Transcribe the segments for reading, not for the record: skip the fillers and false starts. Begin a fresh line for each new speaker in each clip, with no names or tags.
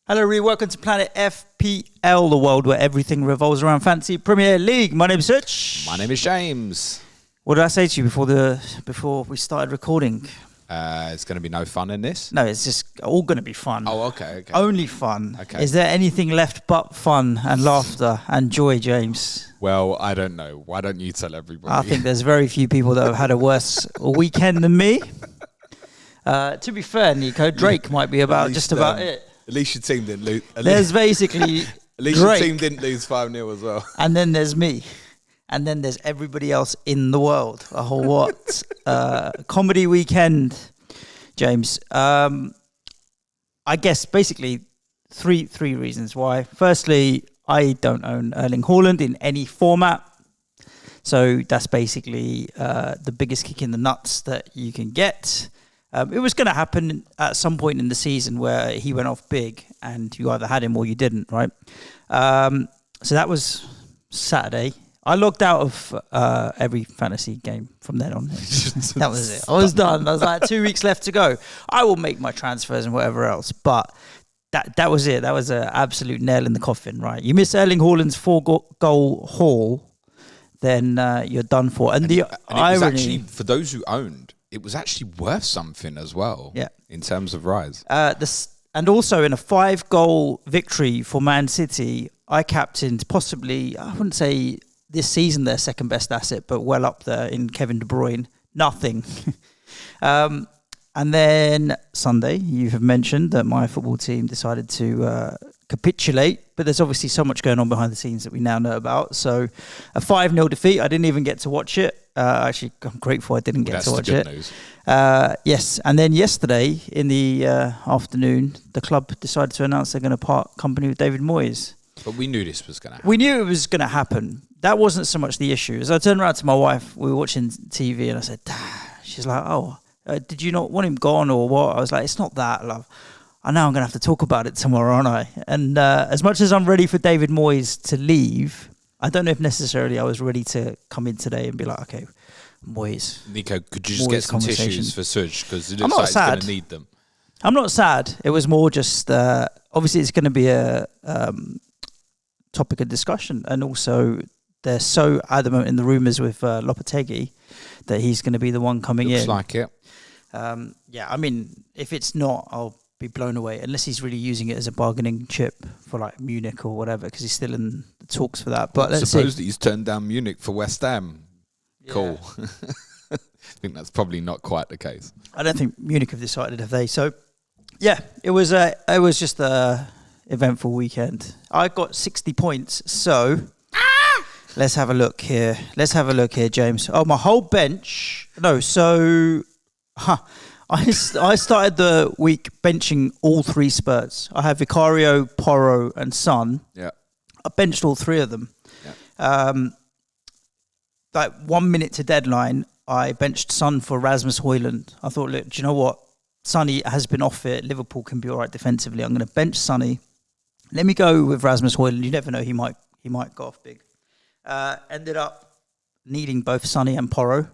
Hello, everybody. Welcome to Planet FPL, the world where everything revolves around Fantasy Premier League. My name is Suj.
My name is James.
What did I say to you before we started recording?
It's going to be no fun in this?
No, it's just all going to be fun.
Oh, okay.
Only fun.
Okay.
Is there anything left but fun and laughter and joy, James?
Well, I don't know. Why don't you tell everybody?
I think there's very few people that have had a worse weekend than me. To be fair, Nico, Drake might be about just about it.
At least your team didn't lose.
There's basically
at least
Drake,
your team didn't lose 5-0 as well.
and then there's me, and then there's everybody else in the world. A whole what? Comedy weekend, James. I guess basically three reasons why. Firstly, I don't own Erling Haaland in any format, so that's basically the biggest kick in the nuts that you can get. It was going to happen at some point in the season where he went off big and you either had him or you didn't, right? So that was Saturday. I logged out of every fantasy game from then on. That was it. I was done. I was like, 2 weeks left to go. I will make my transfers and whatever else. But that was it. That was an absolute nail in the coffin, right? You miss Erling Haaland's 4-goal haul, then you're done for. And the irony...
it was actually, for those who owned, it was actually worth something as well.
Yeah.
In terms of rise.
And also in a 5-goal victory for Man City, I captained possibly, I wouldn't say this season their second best asset, but well up there in Kevin De Bruyne. Nothing. And then Sunday, you have mentioned that my football team decided to capitulate, but there's obviously so much going on behind the scenes that we now know about. So a 5-0 defeat, I didn't even get to watch it. Actually, I'm grateful I didn't get to watch it.
That's the good news.
Yes, and then yesterday in the afternoon, the club decided to announce they're going to part company with David Moyes.
But we knew this was going to happen.
We knew it was going to happen. That wasn't so much the issue. As I turned around to my wife, we were watching TV, and I said, she's like, oh, did you not want him gone or what? I was like, it's not that, love. I know I'm going to have to talk about it tomorrow, aren't I? And as much as I'm ready for David Moyes to leave, I don't know if necessarily I was ready to come in today and be like, okay, Moyes.
Nico, could you just get some tissues for Suj? Because it looks like he's going to need them.
I'm not sad. It was more just, obviously it's going to be a topic of discussion. And also they're so adamant in the rumours with Lopetegui that he's going to be the one coming in.
Looks like it.
Yeah, I mean, if it's not, I'll be blown away, unless he's really using it as a bargaining chip for like Munich or whatever, because he's still in the talks for that. But let's
suppose that he's turned down Munich for West Ham. Yeah. Cool. I think that's probably not quite the case.
I don't think Munich have decided, have they? So, yeah, it was just a eventful weekend. I got 60 points, so let's have a look here. James. Oh, my whole bench. No, so I started the week benching all three Spurs. I had Vicario, Porro, and Son.
Yeah,
I benched all three of them. Yeah. Like 1 minute to deadline, I benched Son for Rasmus Højlund. I thought, look, do you know what? Sonny has been off it. Liverpool can be all right defensively. I'm going to bench Sonny. Let me go with Rasmus Højlund. You never know, he might go off big. Ended up needing both Sonny and Porro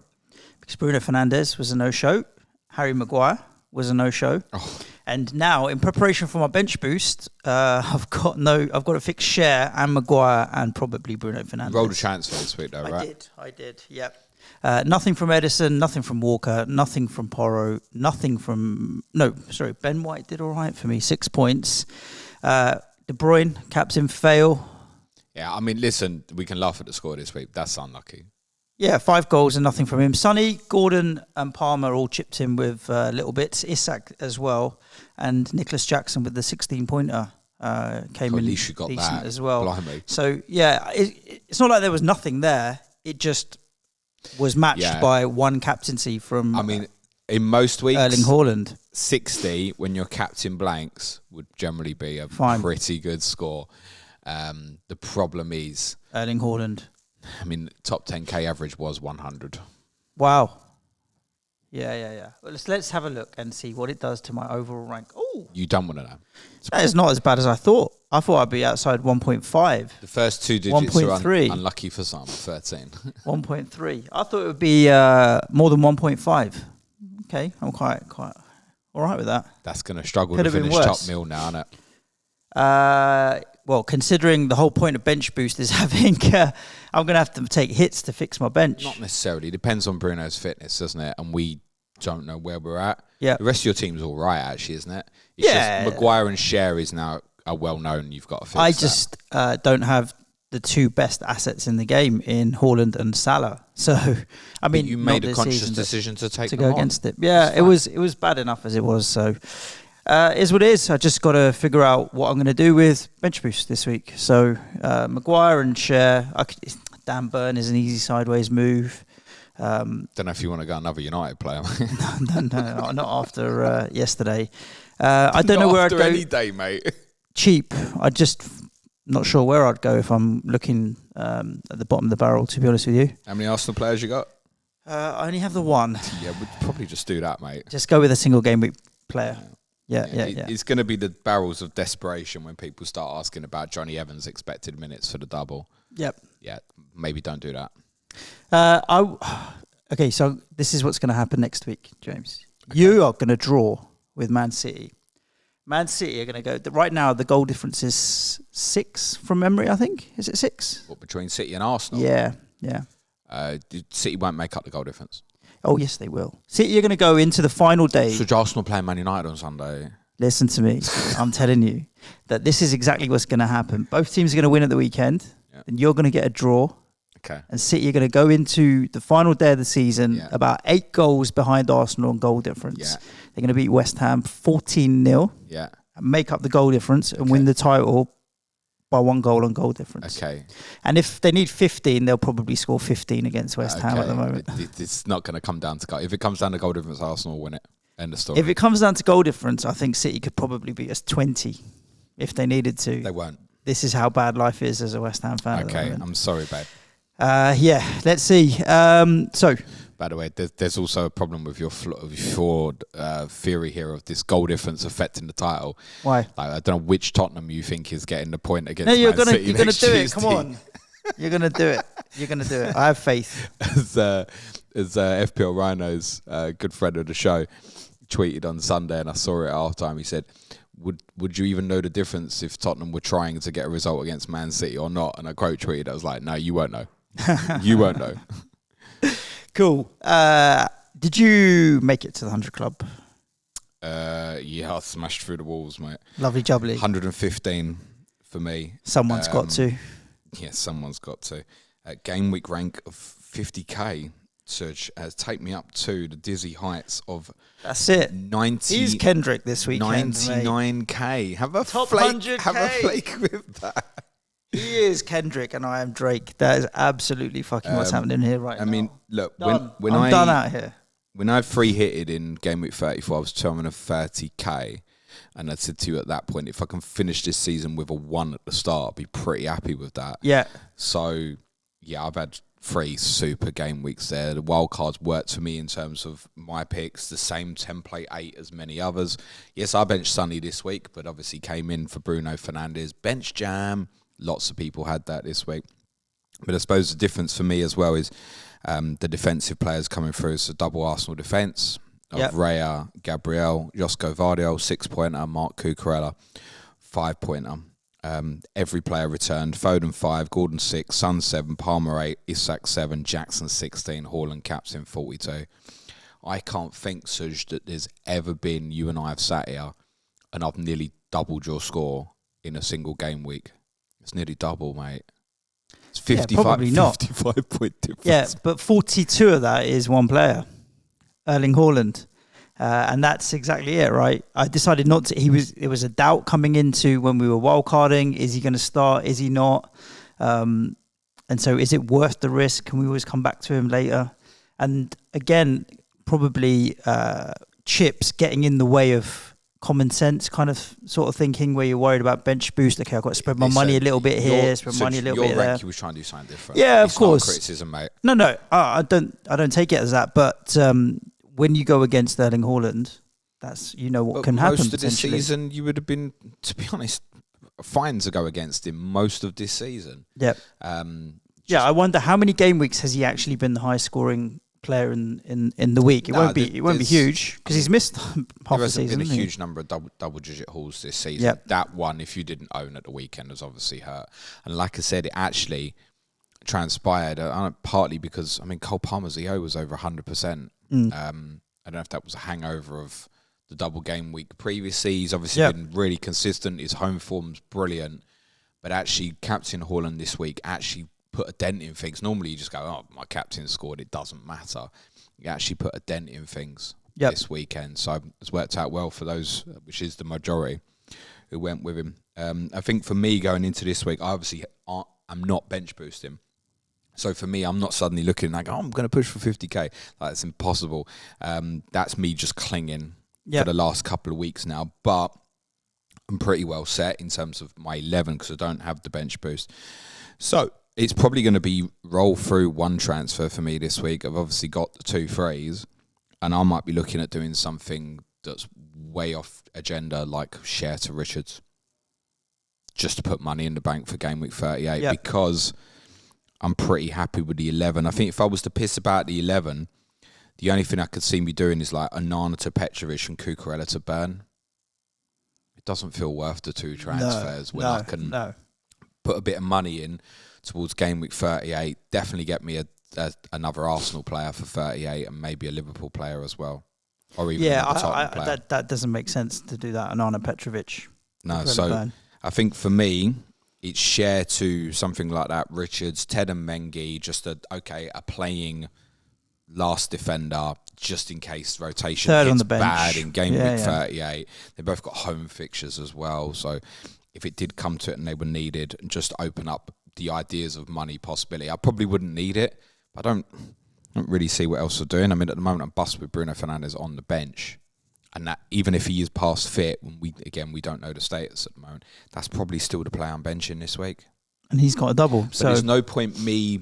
because Bruno Fernandes was a no-show. Harry Maguire was a no-show. Oh. And now, in preparation for my bench boost, I've got to fix Cher and Maguire and probably Bruno Fernandes.
You rolled a transfer this week, though, right?
I did. Yep. Nothing from Edison, nothing from Walker, nothing from Porro, Ben White did all right for me, 6 points. De Bruyne, captain, fail.
Yeah, I mean, listen, we can laugh at the score this week. That's unlucky.
Yeah, 5 goals and nothing from him. Sonny, Gordon and Palmer all chipped in with little bits. Isak as well. And Nicholas Jackson with the 16-pointer came in
at least you got
decent
that.
as well.
Blimey.
So, yeah, it's not like there was nothing there. It just was matched by one captaincy from
in most weeks,
Erling Haaland.
60 when your captain blanks would generally be a pretty good score. The problem is...
Erling Haaland.
I mean, top 10k average was 100.
Wow. Yeah. Well, let's have a look and see what it does to my overall rank. Oh,
you don't want to know.
That is not as bad as I thought. I thought I'd be outside 1.5.
The first two digits are unlucky for some. 13.
1.3. I thought it would be more than 1.5. Okay, I'm quite all right with that.
That's going to struggle to finish top mill now, isn't it?
Well, considering the whole point of bench boost is having, I'm going to have to take hits to fix my bench.
Not necessarily. It depends on Bruno's fitness, doesn't it? And we don't know where we're at.
Yeah.
The rest of your team's all right, actually, isn't it? It's just Maguire and Cher is now well known. You've got to fix
I just don't have the two best assets in the game in Haaland and Salah. So, I mean,
but you made a conscious decision to take
to
them
go against it. Yeah, it was bad enough as it was. So, it is what it is. I just got to figure out what I'm going to do with bench boost this week. So, Maguire and Cher. Dan Burn is an easy sideways move.
Don't know if you want to go another United player.
no, not after yesterday. I don't know where I'd go.
Any day, mate.
Cheap. I just not sure where I'd go if I'm looking at the bottom of the barrel, to be honest with you.
How many Arsenal players you got?
I only have the one.
Yeah, we'd probably just do that, mate.
Just go with a single game week player. Yeah.
It's going to be the barrels of desperation when people start asking about Johnny Evans' expected minutes for the double.
Yep.
Yeah, maybe don't do that.
Okay, so this is what's going to happen next week, James. Okay. You are going to draw with Man City. Man City are going to go... Right now, the goal difference is 6 from memory, I think. Is it 6?
What, between City and Arsenal?
Yeah.
City won't make up the goal difference.
Oh, yes, they will. City are going to go into the final day...
So Arsenal playing Man United on Sunday?
Listen to me. I'm telling you that this is exactly what's going to happen. Both teams are going to win at the weekend, and you're going to get a draw.
Okay.
And City are going to go into the final day of the season about 8 goals behind Arsenal on goal difference.
Yeah.
They're going to beat West Ham 14-0.
Yeah.
And make up the goal difference and win the title by 1 goal on goal difference.
Okay.
And if they need 15, they'll probably score 15 against West Ham at the moment.
It's not going to come down to goal. If it comes down to goal difference, Arsenal will win it. End of story.
If it comes down to goal difference, I think City could probably beat us 20 if they needed to.
They won't.
This is how bad life is as a West Ham fan.
Okay, I'm sorry, babe.
Let's see. So,
by the way, there's also a problem with your flawed theory here of this goal difference affecting the title.
Why?
Like, I don't know which Tottenham you think is getting the point against.
No, you're
Man City
you're gonna do
Tuesday.
it. Come on, you're gonna do it. You're gonna do it. I have faith.
As FPL Rhino's good friend of the show tweeted on Sunday, and I saw it at halftime. He said, Would you even know the difference if Tottenham were trying to get a result against Man City or not? And I quote tweeted, I was like, no, you won't know. You won't know.
Cool. Did you make it to the 100 Club?
Yeah, I smashed through the walls, mate.
Lovely jubbly.
115 for me.
Someone's got to.
Yeah, someone's got to. Game week rank of 50k. Suj has taken me up to the dizzy heights of
that's it.
90.
He's Kendrick this weekend.
99k. Have a
top
flake.
100K.
Have a flake with that.
He is Kendrick and I am Drake. That is absolutely fucking what's happening here right now.
I mean, look,
done.
when
I'm done out here.
When I free-hitted in game week 34, I was 230k. And I said to you at that point, if I can finish this season with a 1 at the start, I'd be pretty happy with that.
Yeah.
So, yeah, I've had 3 super game weeks there. The wild cards worked for me in terms of my picks, the same template 8 as many others. Yes, I benched Sonny this week, but obviously came in for Bruno Fernandes. Bench jam. Lots of people had that this week. But I suppose the difference for me as well is the defensive players coming through. So double Arsenal defence of Raya, Gabriel, Josko Vardiol, 6-pointer, Mark Cucurella, 5-pointer. Every player returned. Foden 5, Gordon 6, Son 7, Palmer 8, Isak 7, Jackson 16, Haaland captain 42. I can't think, Suj, that there's ever been you and I have sat here and I've nearly doubled your score in a single game week. It's nearly double, mate. It's 55,
probably not.
55 point difference.
Yeah, but 42 of that is one player, Erling Haaland. And that's exactly it, right? I decided not to. It was a doubt coming into when we were wildcarding. Is he going to start? Is he not? And so is it worth the risk? Can we always come back to him later? And again, probably chips getting in the way of common sense kind of sort of thinking where you're worried about bench boost. Okay, I've got to spread my money a little bit here, spread money a little bit there.
You was trying to do something different.
Yeah, of course.
It's not criticism, mate.
No, I don't take it as that. But when you go against Erling Haaland, that's what can happen.
Most of this season, you would have been, to be honest, fine to go against him most of this season.
Yep. I wonder how many game weeks has he actually been the highest scoring player in the week. It won't be huge because he's missed half the season.
There hasn't been a huge number of double-digit hauls this season.
Yep.
That one, if you didn't own at the weekend, was obviously hurt. And like I said, it actually transpired partly because, Cole Palmer's EO was over 100%. I don't know if that was a hangover of the double game week previously. He's obviously been really consistent. His home form's brilliant. But actually, Captain Haaland this week actually put a dent in things. Normally, you just go, oh, my captain scored. It doesn't matter. He actually put a dent in things this weekend. So it's worked out well for those, which is the majority, who went with him. I think for me, going into this week, I obviously I'm not bench boosting. So for me, I'm not suddenly looking like, oh, I'm going to push for 50k. It's impossible. That's me just clinging for the last couple of weeks now. But I'm pretty well set in terms of my 11 because I don't have the bench boost. So it's probably going to be roll through one transfer for me this week. I've obviously got the 2 frees, and I might be looking at doing something that's way off agenda, like share to Richards, just to put money in the bank for game week 38 because I'm pretty happy with the 11. I think if I was to piss about the 11, the only thing I could see me doing is like Onana to Petrovic and Cucurella to Burn. It doesn't feel worth the 2 transfers when I can put a bit of money in towards game week 38. Definitely get me another Arsenal player for 38 and maybe a Liverpool player as well. Or even a Tottenham player.
That doesn't make sense to do that. Onana, Petrovic.
No, so Burn. I think for me, it's share to something like that. Richards, Ted and Mengi, just a playing last defender, just in case rotation hits bad in game week 38. They both got home fixtures as well. So if it did come to it and they were needed, just open up the ideas of money possibility. I probably wouldn't need it, but I don't really see what else they're doing. At the moment, I'm bust with Bruno Fernandes on the bench. And that, even if he is past fit, we don't know the status at the moment, that's probably still the player I'm benching this week.
And he's got a double.
So there's no point me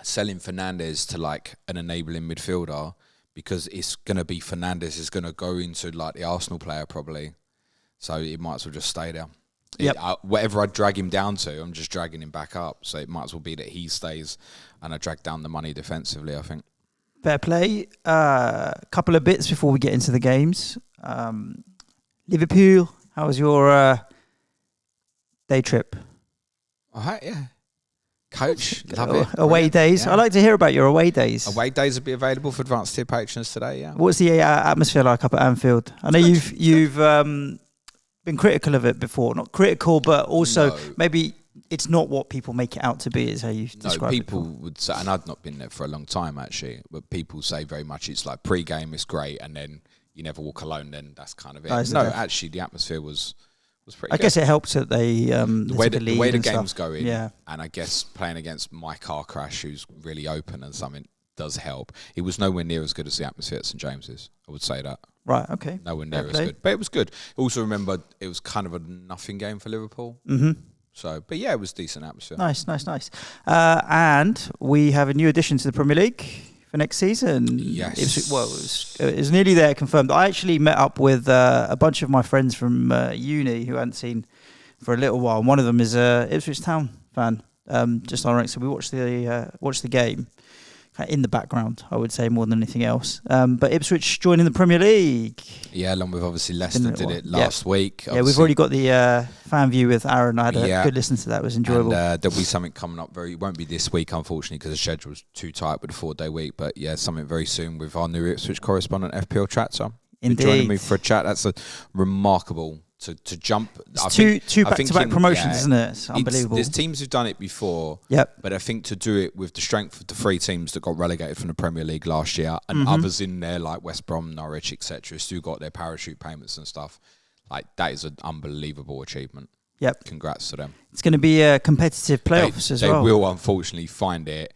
selling Fernandes to like an enabling midfielder because it's going to be Fernandes is going to go into like the Arsenal player probably. So it might as well just stay there. Whatever I drag him down to, I'm just dragging him back up. So it might as well be that he stays and I drag down the money defensively, I think.
Fair play. Couple of bits before we get into the games. Liverpool, how was your day trip?
All right, yeah. Coach, love it.
Away days. Yeah. I like to hear about your away days.
Away days will be available for advanced tier patrons today, yeah.
What's the atmosphere like up at Anfield? I know you've been critical of it before. Not critical, but also maybe it's not what people make it out to be, is how you describe it.
People would say, and I've not been there for a long time actually, but people say very much it's like pre-game is great and then you never walk alone, then that's kind of it. Actually the atmosphere was pretty good.
I guess it helps that they
the way the game's
stuff.
going, and I guess playing against my car crash, who's really open and something, does help. It was nowhere near as good as the atmosphere at St James's. I would say that.
Right. Okay.
Nowhere near as good, but it was good. Also, remember it was kind of a nothing game for Liverpool.
Mm-hmm.
So, but yeah, it was decent atmosphere.
Nice. And we have a new addition to the Premier League for next season.
Yes.
It was nearly there, confirmed. I actually met up with a bunch of my friends from uni who I hadn't seen for a little while. And one of them is a Ipswich Town fan, just on rank. So we watched the game in the background, I would say, more than anything else. But Ipswich joining the Premier League.
Yeah, along with obviously Leicester did it last week.
Yeah, we've already got the fan view with Aaron. I had a good listen to that. It was enjoyable.
And there'll be something coming up it won't be this week, unfortunately, because the schedule was too tight with a 4-day week. But yeah, something very soon with our new Ipswich correspondent, FPL Chat.
Indeed.
Joining me for a chat. That's a remarkable to jump.
It's two back-to-back promotions, isn't it? It's unbelievable.
There's teams who've done it before.
Yep.
But I think to do it with the strength of the 3 teams that got relegated from the Premier League last year and others in there like West Brom, Norwich, etc., still got their parachute payments and stuff. Like, that is an unbelievable achievement.
Yep.
Congrats to them.
It's going to be a competitive playoffs as well.
They will unfortunately find it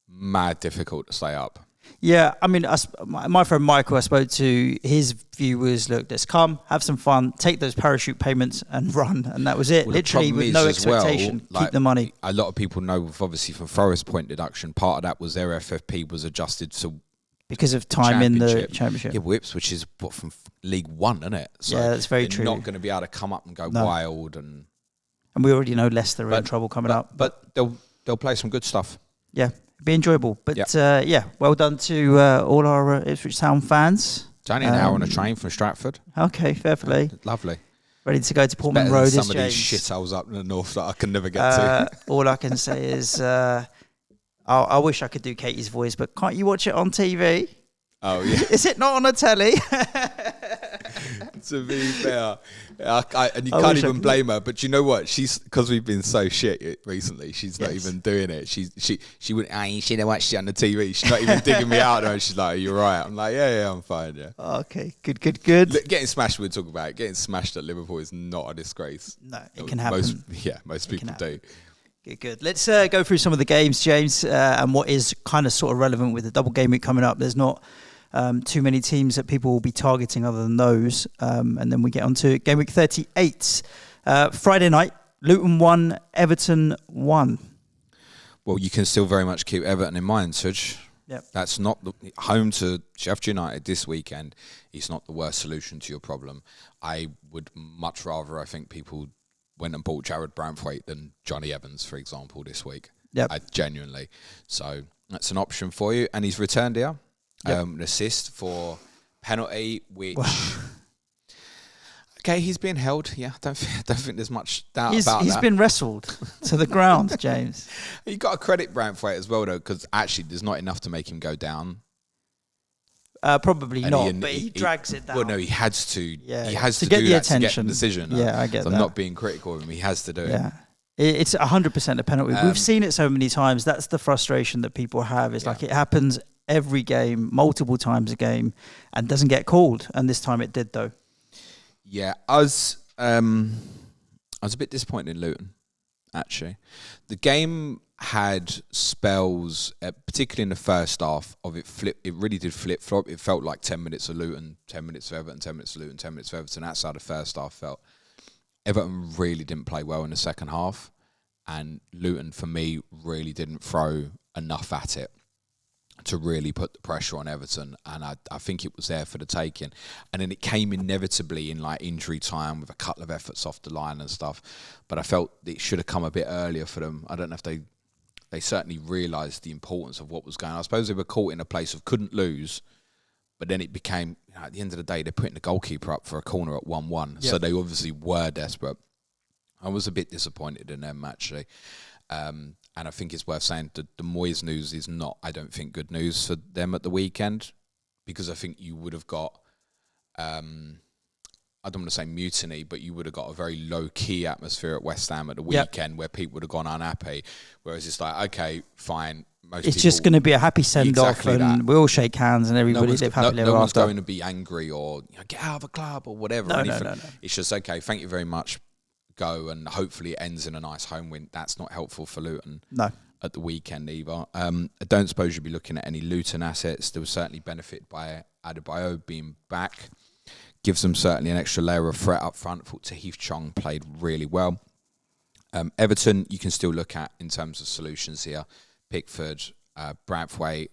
mad difficult to stay up.
Yeah, I mean, my friend Michael I spoke to, his view was, look, let's come, have some fun, take those parachute payments and run. And that was it.
Well,
literally with no expectation, keep the money.
A lot of people know, obviously, from Forest point deduction, part of that was their FFP was adjusted to
because of time in the championship.
Yeah, Whips, which is from League One, isn't it? So
yeah, that's very true.
They're not going to be able to come up and go wild. And
we already know Leicester are in trouble coming up.
But they'll play some good stuff.
Yeah. be enjoyable. But well done to all our Ipswich Town fans.
It's only an hour on a train from Stratford.
Okay, fair play.
Lovely.
Ready to go to Portman Road.
Some of these shitholes up in the north that I can never get to.
All I can say is, I wish I could do Katie's voice, but can't you watch it on TV?
Oh yeah.
Is it not on a telly?
To be fair, and you can't even blame her. But you know what? She's, because we've been so shit recently. She's not even doing it. She wouldn't. You should have watched it on the TV. She's not even digging me out there. And she's like, "You're right." I'm like, "Yeah, I'm fine." Yeah.
Okay, good.
Look, getting smashed. We'll talk about it. Getting smashed at Liverpool is not a disgrace.
No, it can happen.
Most people do.
Good. Let's go through some of the games, James, and what is kind of sort of relevant with the double game week coming up. There's not too many teams that people will be targeting other than those. And then we get on to game week 38. Friday night, Luton 1, Everton 1.
Well, you can still very much keep Everton in mind, Suj.
Yep.
That's not home to Sheffield United this weekend. It's not the worst solution to your problem. I would much rather, I think, people went and bought Jared Branthwaite than Johnny Evans, for example, this week.
Yep.
Genuinely. So that's an option for you. And he's returned here.
Yep.
An assist for penalty, which... Okay, he's been held. Yeah, I don't think there's much doubt about that.
He's been wrestled to the ground, James.
You got to credit Brentford as well, though, because actually there's not enough to make him go down.
Probably not, but he drags it down.
Well, no, he has to.
Yeah,
he has to
get
do
the
that
attention.
to get the decision.
Yeah, I get
so
that.
I'm not being critical of him. He has to do it.
Yeah. It's 100% a penalty. We've seen it so many times. That's the frustration that people have. It's like it happens every game, multiple times a game, and doesn't get called. And this time it did, though.
Yeah, I was a bit disappointed in Luton, actually. The game had spells, particularly in the first half, of it flip. It really did flip-flop. It felt like 10 minutes of Luton, 10 minutes of Everton, 10 minutes of Luton, 10 minutes of Everton. That's how the first half felt. Everton really didn't play well in the second half, and Luton, for me, really didn't throw enough at it to really put the pressure on Everton, and I think it was there for the taking. And then it came inevitably in like injury time with a couple of efforts off the line and stuff. But I felt it should have come a bit earlier for them. I don't know if they certainly realised the importance of what was going on. I suppose they were caught in a place of couldn't lose, but then it became, at the end of the day, they're putting the goalkeeper up for a corner at 1-1. Yep. So they obviously were desperate. I was a bit disappointed in them, actually. And I think it's worth saying that the Moyes news is not, I don't think, good news for them at the weekend, because I think you would have got, I don't want to say mutiny, but you would have got a very low-key atmosphere at West Ham at the weekend where people would have gone unhappy, whereas it's like, okay, fine. It's
just going to be a happy send-off, and we all shake hands and everybody live happily ever after.
No one's going to be angry or get out of a club or whatever.
No.
It's just, okay, thank you very much. Go, and hopefully it ends in a nice home win. That's not helpful for Luton at the weekend either. I don't suppose you'll be looking at any Luton assets. There was certainly benefit by Adebayo being back. Gives them certainly an extra layer of threat up front. I thought Tahith Chong played really well. Everton, you can still look at in terms of solutions here. Pickford, Branthwaite,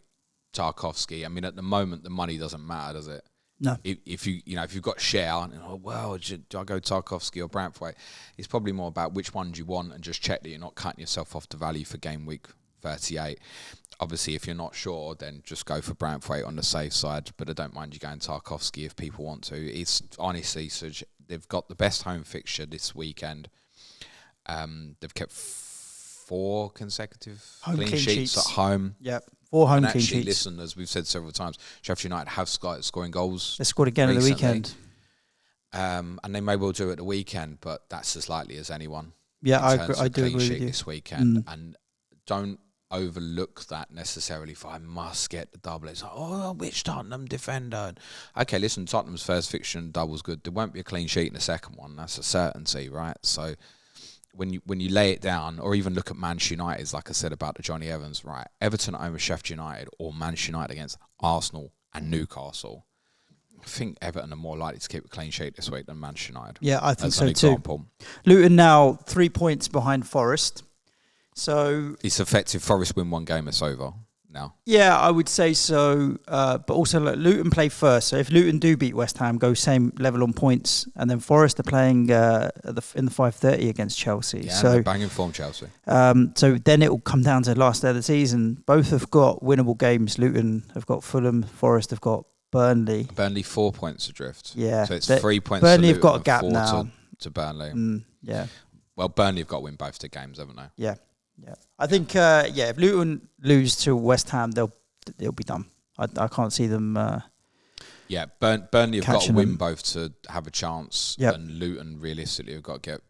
Tarkowski. I mean, at the moment, the money doesn't matter, does it?
No.
If you've got share, and do I go Tarkowski or Branthwaite? It's probably more about which ones you want, and just check that you're not cutting yourself off the value for game week 38. Obviously, if you're not sure, then just go for Branthwaite on the safe side. But I don't mind you going Tarkowski if people want to. It's honestly, Suj, they've got the best home fixture this weekend. They've kept 4 consecutive clean sheets at home.
Yep. 4 home clean sheets.
Listen, as we've said several times, Sheffield United have scoring goals.
They scored again recently. At the weekend.
And they may well do it at the weekend, but that's as likely as anyone.
Yeah, I do agree with you.
This weekend. And don't overlook that necessarily for I must get the double. It's like, which Tottenham defender? Okay, listen, Tottenham's first fixture and double's good. There won't be a clean sheet in the second one. That's a certainty, right? So when you lay it down, or even look at Manchester United, like I said about the Johnny Evans, right? Everton over Sheffield United, or Manchester United against Arsenal and Newcastle. I think Everton are more likely to keep a clean sheet this week than Manchester United.
Yeah, I think so too. Luton now 3 points behind Forest. So
it's effective. Forest win one game, it's over now.
Yeah, I would say so. But also, look, Luton play first. So if Luton do beat West Ham, go same level on points, and then Forest are playing in the 5:30 against Chelsea.
Yeah,
so
they're banging form, Chelsea.
So then it will come down to the last day of the season. Both have got winnable games. Luton have got Fulham. Forest have got Burnley.
Burnley 4 points adrift.
Yeah,
so it's 3 points.
Burnley
to
have got a
Luton
gap
and 4
now.
to Burnley.
Yeah.
Well, Burnley have got to win both their games, haven't they?
Yeah. I think if Luton lose to West Ham, they'll be done. I can't see them.
Burnley have got to win
them.
both to have a chance, and Luton realistically have got to get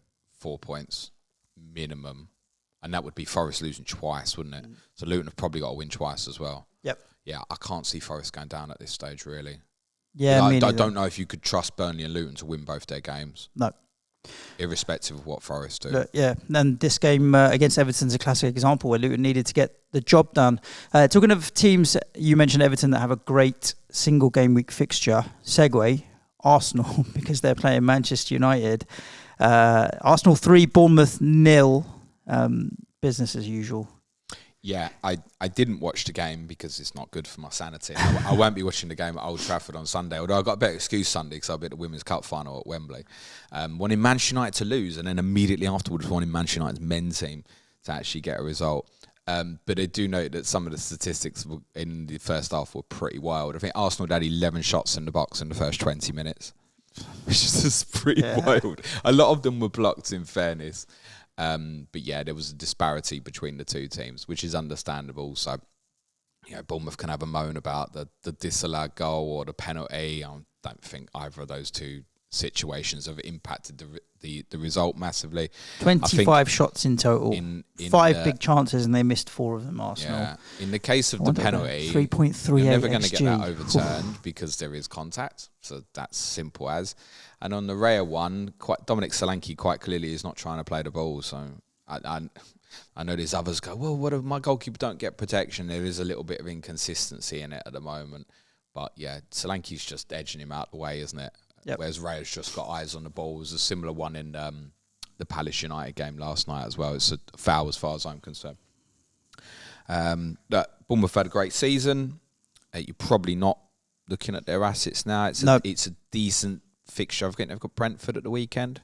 4 points minimum, and that would be Forest losing twice, wouldn't it? So Luton have probably got to win twice as well.
Yep.
Yeah, I can't see Forest going down at this stage, really.
Yeah,
I don't know if you could trust Burnley and Luton to win both their games.
No.
Irrespective of what Forest do.
But and this game against Everton's a classic example where Luton needed to get the job done. Talking of teams, you mentioned Everton that have a great single game week fixture. Segue, Arsenal, because they're playing Manchester United. Arsenal 3, Bournemouth 0. Business as usual.
Yeah, I didn't watch the game because it's not good for my sanity. I won't be watching the game at Old Trafford on Sunday, although I got a better excuse Sunday because I'll be at the Women's Cup final at Wembley. Wanting Manchester United to lose, and then immediately afterwards wanting Manchester United's men's team to actually get a result. But I do note that some of the statistics in the first half were pretty wild. I think Arsenal had 11 shots in the box in the first 20 minutes, which is just pretty wild. A lot of them were blocked, in fairness. But yeah, there was a disparity between the two teams, which is understandable. So, Bournemouth can have a moan about the disallowed goal or the penalty. I don't think either of those two situations have impacted the result massively.
25 shots in total.
In
5 big chances, and they missed 4 of them, Arsenal.
Yeah. In the case of the penalty,
3.38
you're never going to
XG.
get that overturned because there is contact. So that's simple as. And on the rare one, Dominic Solanke quite clearly is not trying to play the ball. So I know there's others go, well, what if my goalkeeper don't get protection? There is a little bit of inconsistency in it at the moment. But yeah, Solanke's just edging him out the way, isn't it? Yep. Whereas Raya's just got eyes on the ball. It was a similar one in the Palace United game last night as well. It's a foul as far as I'm concerned. Bournemouth had a great season. You're probably not looking at their assets now. It's a decent fixture. I think they've got Brentford at the weekend,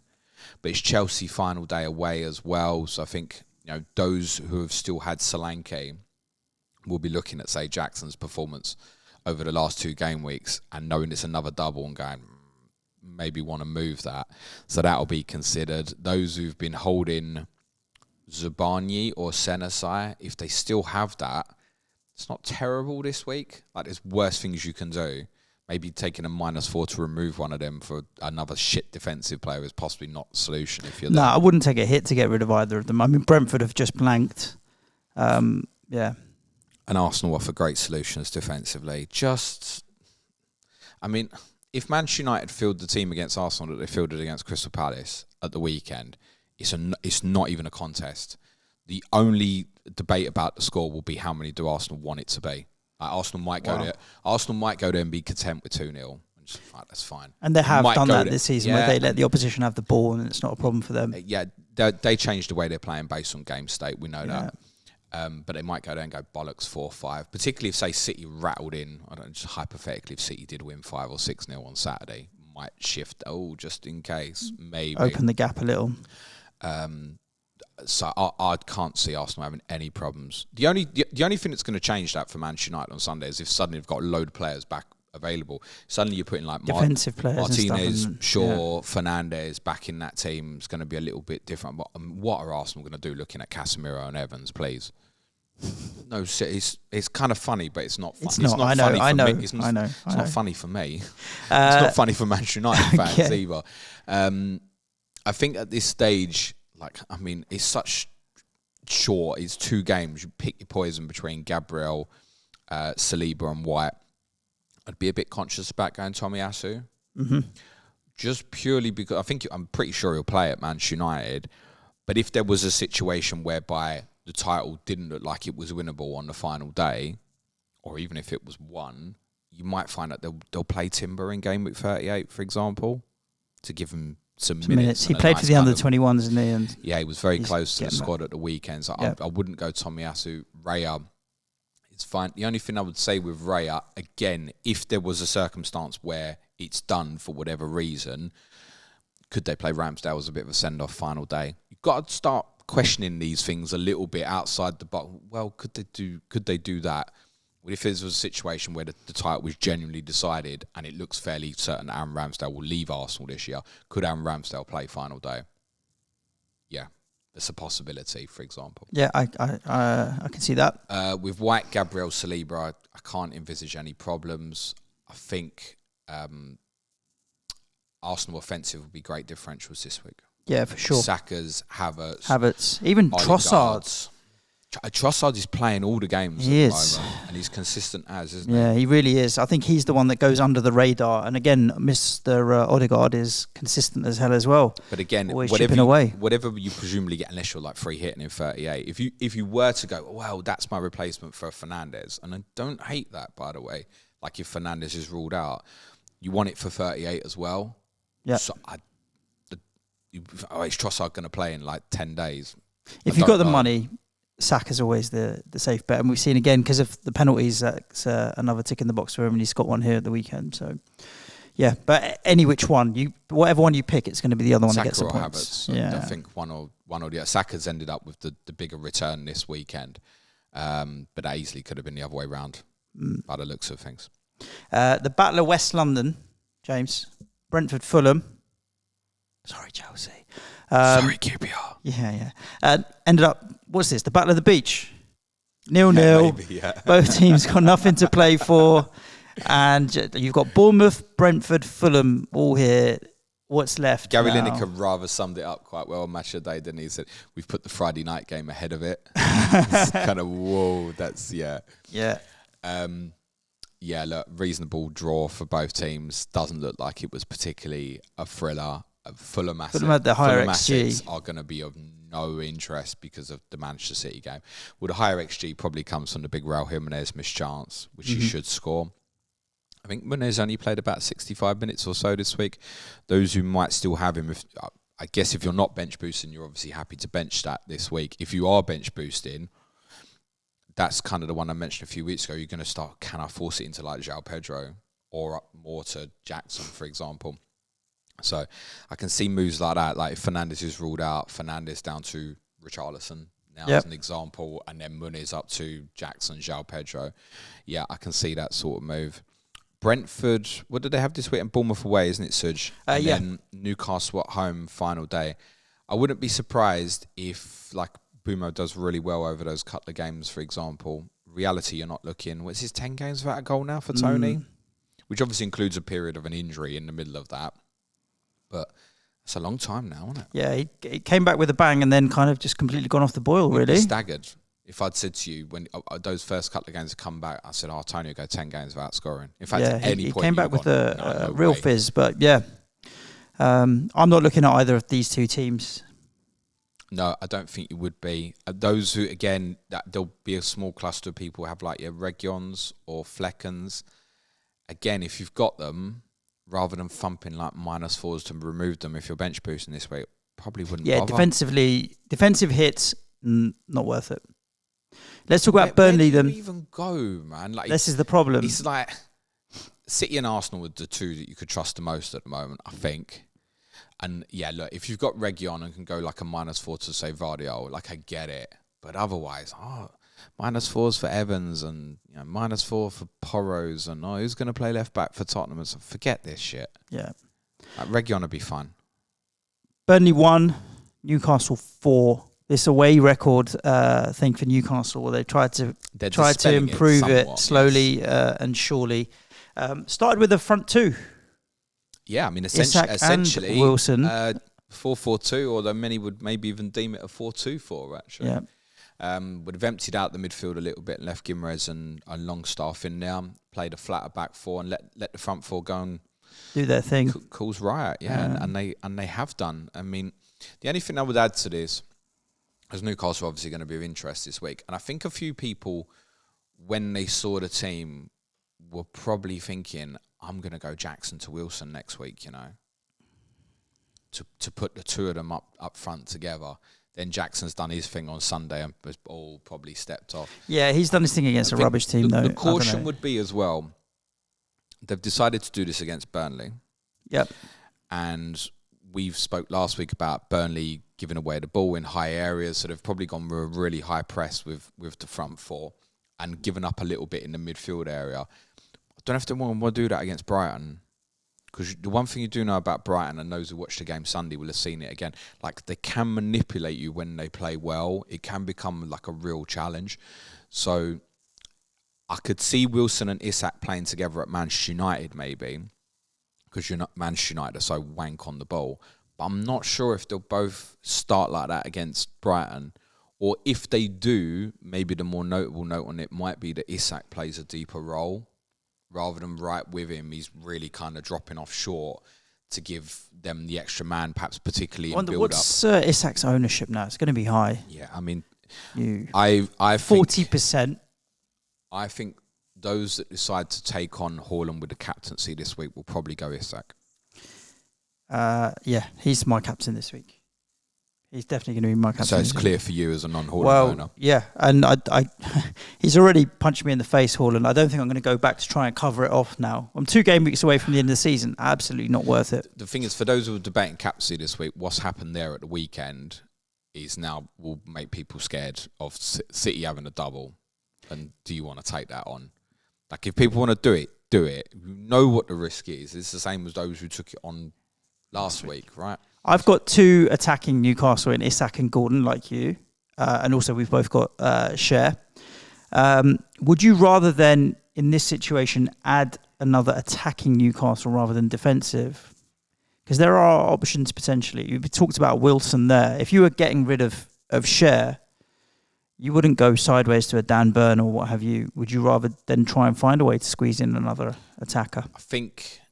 but it's Chelsea final day away as well. So I think those who have still had Solanke will be looking at, say, Jackson's performance over the last 2 game weeks and knowing it's another double and going, maybe want to move that. So that'll be considered. Those who've been holding Zubani or Senasai, if they still have that, it's not terrible this week. Like, there's worse things you can do. Maybe taking a -4 to remove one of them for another shit defensive player is possibly not the solution if you're there.
No, I wouldn't take a hit to get rid of either of them. I mean, Brentford have just blanked. Yeah.
And Arsenal offer great solutions defensively. If Manchester United fielded the team against Arsenal that they fielded against Crystal Palace at the weekend, it's not even a contest. The only debate about the score will be how many do Arsenal want it to be. Arsenal might go there. Arsenal might go there and be content with 2-0. That's fine.
And they have done that this season, where they let the opposition have the ball, and it's not a problem for them.
Yeah, they changed the way they're playing based on game state. We know that. But they might go there and go bollocks 4-5. Particularly if, say, City rattled in. I don't know, just hypothetically, if City did win 5 or 6-0 on Saturday, might shift. Just in case, maybe
open the gap a little.
So I can't see Arsenal having any problems. The only thing that's going to change that for Manchester United on Sunday is if suddenly they've got a load of players back available. Suddenly you're putting like
defensive players,
Martinez,
and stuff,
Shaw, Fernandes back in that team. It's going to be a little bit different. But what are Arsenal going to do looking at Casemiro and Evans, please? No, it's kind of funny, but it's not funny. It's not funny for me. It's not funny for me. It's not funny for Manchester United fans either. I think at this stage, it's such short. It's 2 games. You pick your poison between Gabriel, Saliba and White. I'd be a bit conscious about going Tomiyasu. Mm-hmm. Just purely because I'm pretty sure he'll play at Manchester United. But if there was a situation whereby the title didn't look like it was winnable on the final day, or even if it was won, you might find that they'll play Timber in game week 38, for example, to give him some minutes.
He played for the under-21s in the end.
Yeah, he was very close to the squad at the weekend. So I wouldn't go Tomiyasu. Raya it's fine. The only thing I would say with Raya, again, if there was a circumstance where it's done for whatever reason, could they play Ramsdale as a bit of a send-off final day? You've got to start questioning these things a little bit outside the box. Well, could they do that? Well, if there was a situation where the title was genuinely decided and it looks fairly certain Aaron Ramsdale will leave Arsenal this year, could Aaron Ramsdale play final day? Yeah, that's a possibility, for example.
Yeah, I can see that.
With White, Gabriel, Saliba, I can't envisage any problems. I think Arsenal offensive would be great differentials this week.
Yeah, for sure.
Saka's,
Havertz, even Trossard.
Trossard is playing all the games
he
at the
is.
moment, and he's consistent isn't he?
Yeah, he really is. I think he's the one that goes under the radar. And again, Mr. Odegaard is consistent as hell as well.
But again, whatever you presumably get, unless you're like free hitting in 38, if you were to go, well, that's my replacement for Fernandes, and I don't hate that, by the way, like if Fernandes is ruled out, you want it for 38 as well.
Yeah.
So is Trossard going to play in like 10 days?
If you've got the money, Saka's always the safe bet. And we've seen again, because of the penalties, that's another tick in the box for him, and he's got one here at the weekend. So, yeah, but any which one, whatever one you pick, it's going to be the other one that gets the points.
Yeah. I think one or the other. Saka's ended up with the bigger return this weekend, but that easily could have been the other way round by the looks of things.
The Battle of West London, James. Brentford, Fulham. Sorry, Chelsea.
Sorry, QPR.
Yeah. Ended up, what's this? The Battle of the Beach. 0-0.
Yeah.
Both teams got nothing to play for. And you've got Bournemouth, Brentford, Fulham all here. What's left?
Gary Lineker rather summed it up quite well on Match of the Day, didn't he? He said, we've put the Friday night game ahead of it. It's kind of, whoa, that's, yeah.
Yeah.
Yeah, look, reasonable draw for both teams. Doesn't look like it was particularly a thriller. Fulham
had the higher XG.
Are going to be of no interest because of the Manchester City game. Well, the higher XG probably comes from the big Raul Jimenez mischance, which he should score. I think Jimenez only played about 65 minutes or so this week. Those who might still have him, I guess if you're not bench boosting, you're obviously happy to bench that this week. If you are bench boosting, that's kind of the one I mentioned a few weeks ago. You're going to start, can I force it into like João Pedro or up more to Jackson, for example? So I can see moves like that. Like if Fernandes is ruled out, Fernandes down to Richarlison now as an example, and then Muniz up to Jackson, João Pedro. Yeah, I can see that sort of move. Brentford, what did they have this week? And Bournemouth away, isn't it, Suj? And then Newcastle at home, final day. I wouldn't be surprised if, like, Bumo does really well over those couple of games, for example. Reality, you're not looking... What's his 10 games without a goal now for Tony? Which obviously includes a period of an injury in the middle of that. But it's a long time now, isn't it?
Yeah, he came back with a bang and then kind of just completely gone off the boil, really.
Staggered. If I'd said to you, when those first couple of games had come back, I said, Tony will go 10 games without scoring. In fact, at any point...
he came back with a real fizz, but yeah. I'm not looking at either of these two teams.
No, I don't think you would be. Those who, again, there'll be a small cluster of people who have like your Regions or Fleckens. Again, if you've got them, rather than thumping like -4s to remove them if you're bench boosting this week, probably wouldn't bother.
Defensive hits, not worth it. Let's talk about Burnley then.
Where do you even go, man? Like,
this is the problem.
It's like City and Arsenal are the two that you could trust the most at the moment, I think. And yeah, look, if you've got Region and can go like a -4 to say Vardio, like I get it. But otherwise, -4s for Evans and -4 for Porros and who's going to play left back for Tottenham? And so forget this shit.
Yeah,
Region would be fine.
Burnley 1, Newcastle 4. This away record thing for Newcastle, they tried to improve it slowly and surely. Started with the front two.
Yeah, I mean, essentially
and Wilson.
4-4-2, although many would maybe even deem it a 4-2-4, actually.
Yeah.
Would have emptied out the midfield a little bit and left Guimaraes and Longstaff in there. Played a flatter back four and let the front four go and
do their thing.
Cause riot, and they have done. I mean, the only thing I would add to this, as Newcastle are obviously going to be of interest this week, and I think a few people, when they saw the team, were probably thinking, I'm going to go Jackson to Wilson next week, to put the two of them up front together. Then Jackson's done his thing on Sunday and has all probably stepped off.
Yeah, he's done his thing against a rubbish team, though.
The caution would be as well, they've decided to do this against Burnley.
Yep.
And we've spoke last week about Burnley giving away the ball in high areas, so they've probably gone with a really high press with the front four and given up a little bit in the midfield area. I don't know if they want to do that against Brighton. Because the one thing you do know about Brighton, and those who watched the game Sunday will have seen it again, like they can manipulate you when they play well. It can become like a real challenge. So I could see Wilson and Isak playing together at Manchester United maybe, because Manchester United are so wank on the ball. But I'm not sure if they'll both start like that against Brighton. Or if they do, maybe the more notable note on it might be that Isak plays a deeper role. Rather than right with him, he's really kind of dropping off short to give them the extra man, perhaps particularly in build-up.
What's Isak's ownership now? It's going to be high.
Yeah, I mean,
I
40%. I think those that decide to take on Haaland with the captaincy this week will probably go Isak.
Yeah, he's my captain this week. He's definitely going to be my captain.
So it's clear for you as a non-Haaland owner.
Yeah, and I he's already punched me in the face, Haaland. I don't think I'm going to go back to try and cover it off now. I'm 2 game weeks away from the end of the season. Absolutely not worth it.
The thing is, for those who are debating captaincy this week, what's happened there at the weekend is now will make people scared of City having a double. And do you want to take that on? Like, if people want to do it, do it. You know what the risk is. It's the same as those who took it on last week, right?
I've got 2 attacking Newcastle in Isak and Gordon, like you. And also we've both got Share. Would you rather then, in this situation, add another attacking Newcastle rather than defensive? Because there are options potentially. You've talked about Wilson there. If you were getting rid of Share, you wouldn't go sideways to a Dan Burn or what have you. Would you rather then try and find a way to squeeze in another attacker?
I think...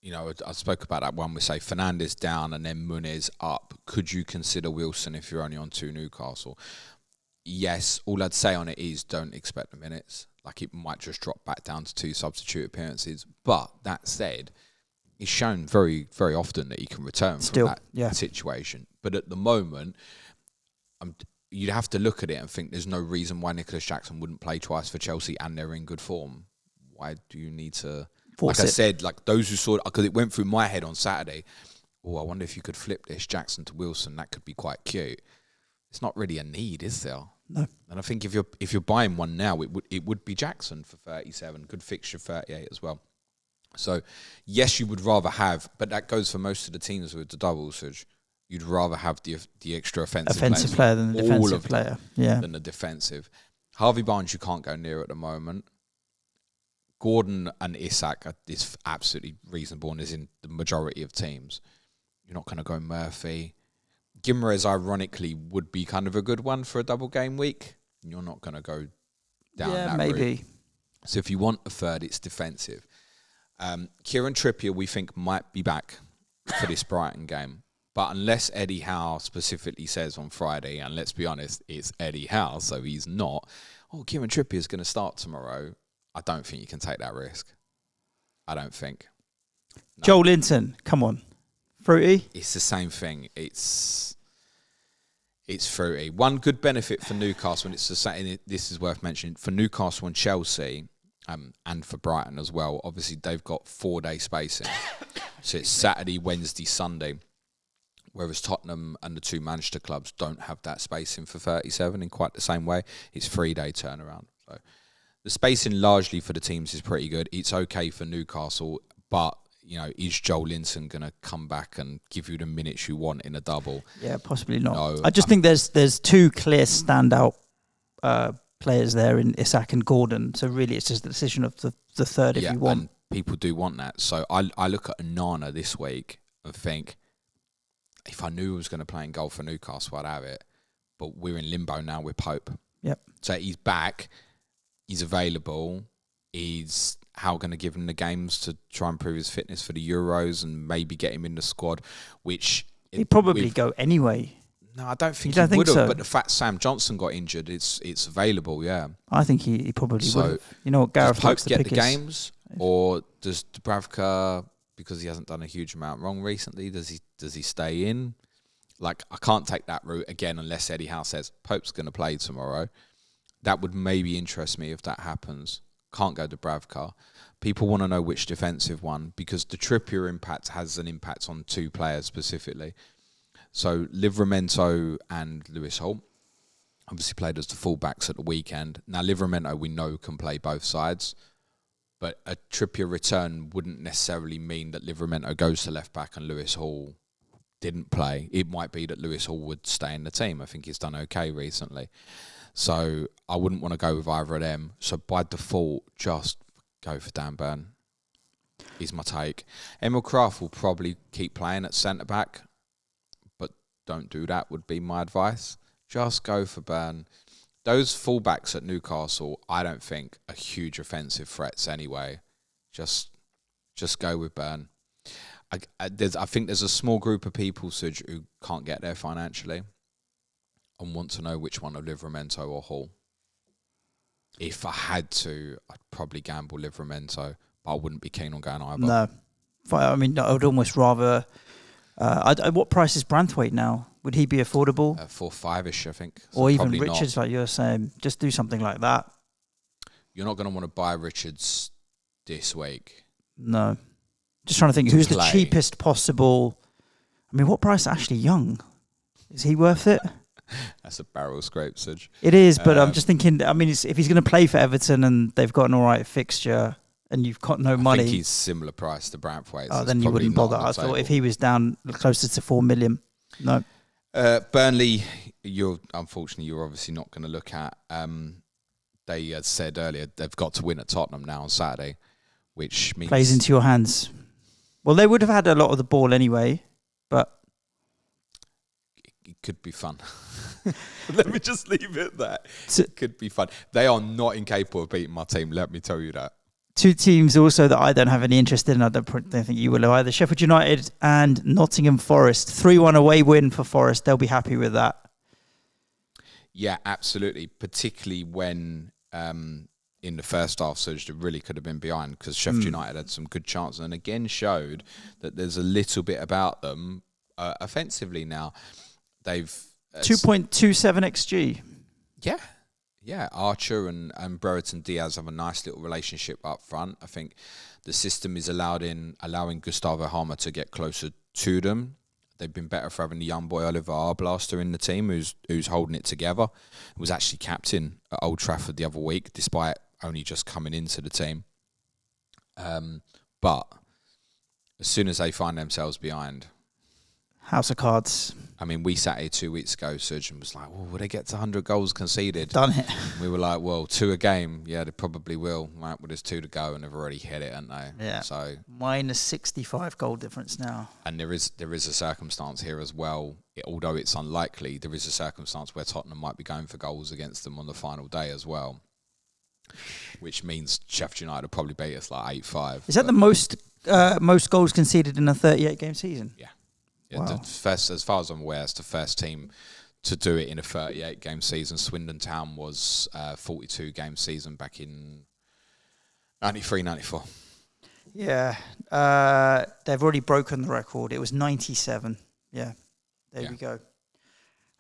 You know, I spoke about that one. We say Fernandes down and then Muniz up. Could you consider Wilson if you're only on 2 Newcastle? Yes. All I'd say on it is don't expect the minutes. Like, it might just drop back down to 2 substitute appearances. But that said, he's shown very, very often that he can return from that situation. But at the moment, you'd have to look at it and think there's no reason why Nicholas Jackson wouldn't play twice for Chelsea and they're in good form. Why do you need to... Like I said, like those who saw it, because it went through my head on Saturday. Oh, I wonder if you could flip this Jackson to Wilson. That could be quite cute. It's not really a need, is there?
No.
And I think if you're buying one now, it would be Jackson for 37. Good fixture 38 as well. So yes, you would rather have, but that goes for most of the teams with the double Suj. You'd rather have the extra offensive
player than the defensive player. Yeah.
Than the defensive. Harvey Barnes, you can't go near at the moment. Gordon and Isak is absolutely reasonable and is in the majority of teams. You're not going to go Murphy. Guimaraes, ironically, would be kind of a good one for a double game week. You're not going to go down that
maybe.
route. So if you want a third, it's defensive. Kieran Trippier, we think, might be back for this Brighton game. But unless Eddie Howe specifically says on Friday, and let's be honest, it's Eddie Howe, so he's not, Kieran Trippier is going to start tomorrow, I don't think you can take that risk. I don't think. No.
Joel Linton, come on. Fruity?
It's the same thing. It's fruity. One good benefit for Newcastle, and it's the same, this is worth mentioning, for Newcastle and Chelsea, and for Brighton as well, obviously they've got 4-day spacing. So it's Saturday, Wednesday, Sunday. Whereas Tottenham and the 2 Manchester clubs don't have that spacing for 37 in quite the same way. It's 3-day turnaround. So the spacing largely for the teams is pretty good. It's okay for Newcastle, but is Joel Linton going to come back and give you the minutes you want in a double?
Yeah, possibly not.
No,
I just think there's 2 clear standout players there in Isak and Gordon. So really, it's just the decision of the third if you want.
And people do want that. So I look at Onana this week and think, if I knew he was going to play in goal for Newcastle, I'd have it. But we're in limbo now with Pope.
Yep.
So he's back. He's available. He's going to give him the games to try and prove his fitness for the Euros and maybe get him in the squad, which...
He'd probably go anyway.
No, I don't think he would have. So? But the fact Sam Johnson got injured, it's available, yeah.
I think he probably would have. You know what, Gareth likes to pick
the games? Or does Dubravka, because he hasn't done a huge amount wrong recently, does he stay in? Like, I can't take that route again unless Eddie Howe says Pope's going to play tomorrow. That would maybe interest me if that happens. Can't go to Bravka. People want to know which defensive one, because the Trippier impact has an impact on 2 players specifically. So Livramento and Lewis Hall obviously played as the fullbacks at the weekend. Now Livramento we know can play both sides, but a Trippier return wouldn't necessarily mean that Livramento goes to left back and Lewis Hall didn't play. It might be that Lewis Hall would stay in the team. I think he's done okay recently. So I wouldn't want to go with either of them. So by default, just go for Dan Burn. Is my take. Emil Kraft will probably keep playing at centre-back, but don't do that would be my advice. Just go for Burn. Those fullbacks at Newcastle, I don't think are huge offensive threats anyway. Just go with Burn. I think there's a small group of people, Suj, who can't get there financially and want to know which one of Livramento or Hall. If I had to, I'd probably gamble Livramento, but I wouldn't be keen on going either.
No. I mean, I would almost rather... what price is Branthwaite now? Would he be affordable?
4-5-ish, I think.
So or even Richards, like you're saying. Just do something like that.
You're not going to want to buy Richards this week.
No. Just trying to think, who's the cheapest possible... I mean, what price is Ashley Young? Is he worth it?
That's a barrel scrape, Suj.
It is, but I'm just thinking, I mean, if he's going to play for Everton and they've got an all right fixture and you've got no money...
I think he's similar price to Branthwaite.
Oh, then you wouldn't bother. I thought if he was down closer to 4 million. No.
Burnley, unfortunately, you're obviously not going to look at. They said earlier they've got to win at Tottenham now on Saturday, which means...
Plays into your hands. Well, they would have had a lot of the ball anyway, but...
It could be fun. Let me just leave it at that. It could be fun. They are not incapable of beating my team, let me tell you that.
2 teams also that I don't have any interest in, I don't think you will either. Sheffield United and Nottingham Forest. 3-1 away win for Forest. They'll be happy with that.
Yeah, absolutely. Particularly when in the first half, Suj, they really could have been behind, because Sheffield United had some good chances and again showed that there's a little bit about them offensively now. They've
2.27 XG.
Yeah. Archer and Brereton Diaz have a nice little relationship up front. I think the system is allowing Gustavo Harmer to get closer to them. They've been better for having the young boy Oliver Arblaster in the team, who's holding it together. He was actually captain at Old Trafford the other week, despite only just coming into the team. But as soon as they find themselves behind...
House of cards.
I mean, we sat here 2 weeks ago, Suj, and was like, well, will they get to 100 goals conceded?
Done it.
We were like, well, 2 a game. Yeah, they probably will. Right, well, there's 2 to go, and they've already hit it, haven't they?
Yeah.
So
minus 65 goal difference now.
And there is a circumstance here as well. Although it's unlikely, there is a circumstance where Tottenham might be going for goals against them on the final day as well, which means Sheffield United will probably beat us like 8-5.
Is that the most goals conceded in a 38-game season?
Yeah.
Wow.
The first, as far as I'm aware, it's the first team to do it in a 38-game season. Swindon Town was a 42-game season back in 93, 94.
Yeah. They've already broken the record. It was 97. Yeah. There we go.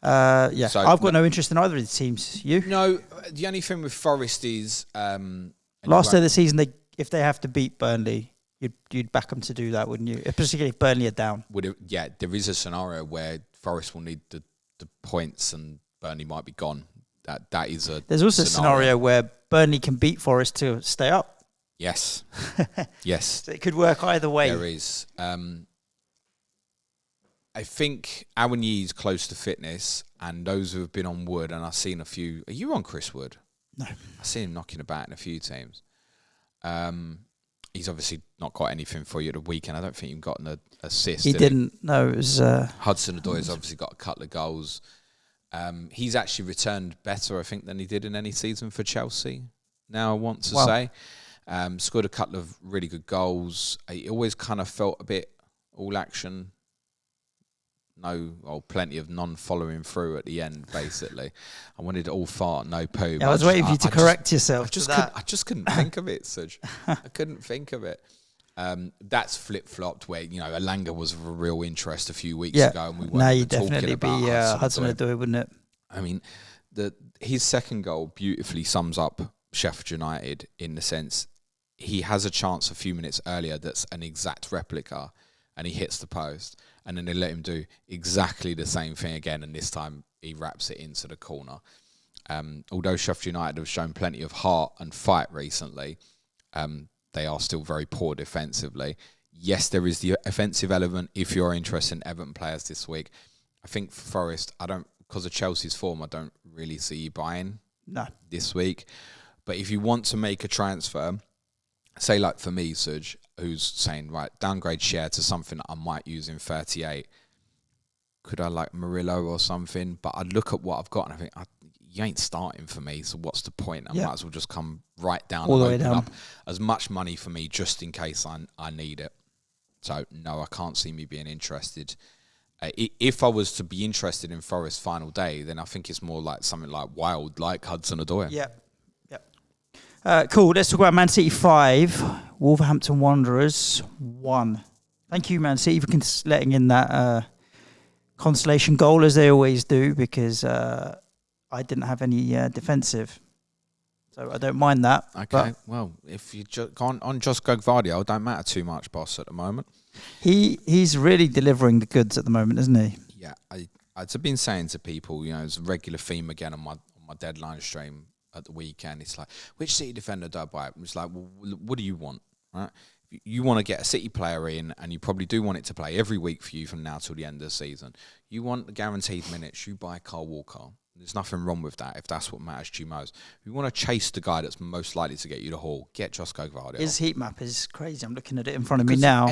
Yeah. So I've got no interest in either of the teams. You?
No. The only thing with Forest is...
last day of the season, if they have to beat Burnley... You'd back them to do that, wouldn't you? Particularly if Burnley are down.
There is a scenario where Forest will need the points and Burnley might be gone. That is a.
There's also a scenario where Burnley can beat Forest to stay up.
Yes. Yes.
So it could work either way.
There is. I think Awoniyi's close to fitness, and those who have been on Wood, and I've seen a few. Are you on Chris Wood?
No.
I've seen him knocking about in a few teams. He's obviously not got anything for you at the weekend. I don't think you've gotten an assist.
He didn't. No, it was...
Hudson-Odoi's obviously got a couple of goals. He's actually returned better, I think, than he did in any season for Chelsea, now I want to say. Scored a couple of really good goals. He always kind of felt a bit all-action. Plenty of non-following through at the end, basically. I wanted all fart, no poo.
Yeah, I was waiting for you to correct yourself.
I just couldn't think of it, Suj. I couldn't think of it. That's flip-flopped where, Elanga was of a real interest a few weeks ago. And we
now
weren't
you'd
talking
definitely
about
be Hudson-Odoi, wouldn't it?
I mean, his second goal beautifully sums up Sheffield United in the sense he has a chance a few minutes earlier that's an exact replica and he hits the post and then they let him do exactly the same thing again and this time he wraps it into the corner. Although Sheffield United have shown plenty of heart and fight recently, they are still very poor defensively. Yes, there is the offensive element if you're interested in Everton players this week. I think for Forest, because of Chelsea's form, I don't really see you buying this week. But if you want to make a transfer, say like for me, Suj, who's saying, right, downgrade share to something that I might use in 38, could I like Murillo or something? But I'd look at what I've got and I think, you ain't starting for me, so what's the point? I might as well just come right down
all
and
the way
open
down.
up as much money for me just in case I need it. So, no, I can't see me being interested. If I was to be interested in Forest final day, then I think it's more like something like Wild, like Hudson-Odoi.
Yeah. Cool. Let's talk about Man City 5, Wolverhampton Wanderers 1. Thank you, Man City, for letting in that consolation goal, as they always do, because I didn't have any defensive. So I don't mind that.
Okay, well, if you go on just go Gvardiol, don't matter too much, boss, at the moment.
He's really delivering the goods at the moment, isn't he?
Yeah, I've been saying to people, it's a regular theme again on my deadline stream at the weekend. It's like, which City defender do I buy? It's like, well, what do you want, right? You want to get a City player in, and you probably do want it to play every week for you from now till the end of the season. You want the guaranteed minutes, you buy Kyle Walker. There's nothing wrong with that if that's what matters to you most. If you want to chase the guy that's most likely to get you the haul, get Josko Gvardiol.
His heat map is crazy. I'm looking at it in front of me now.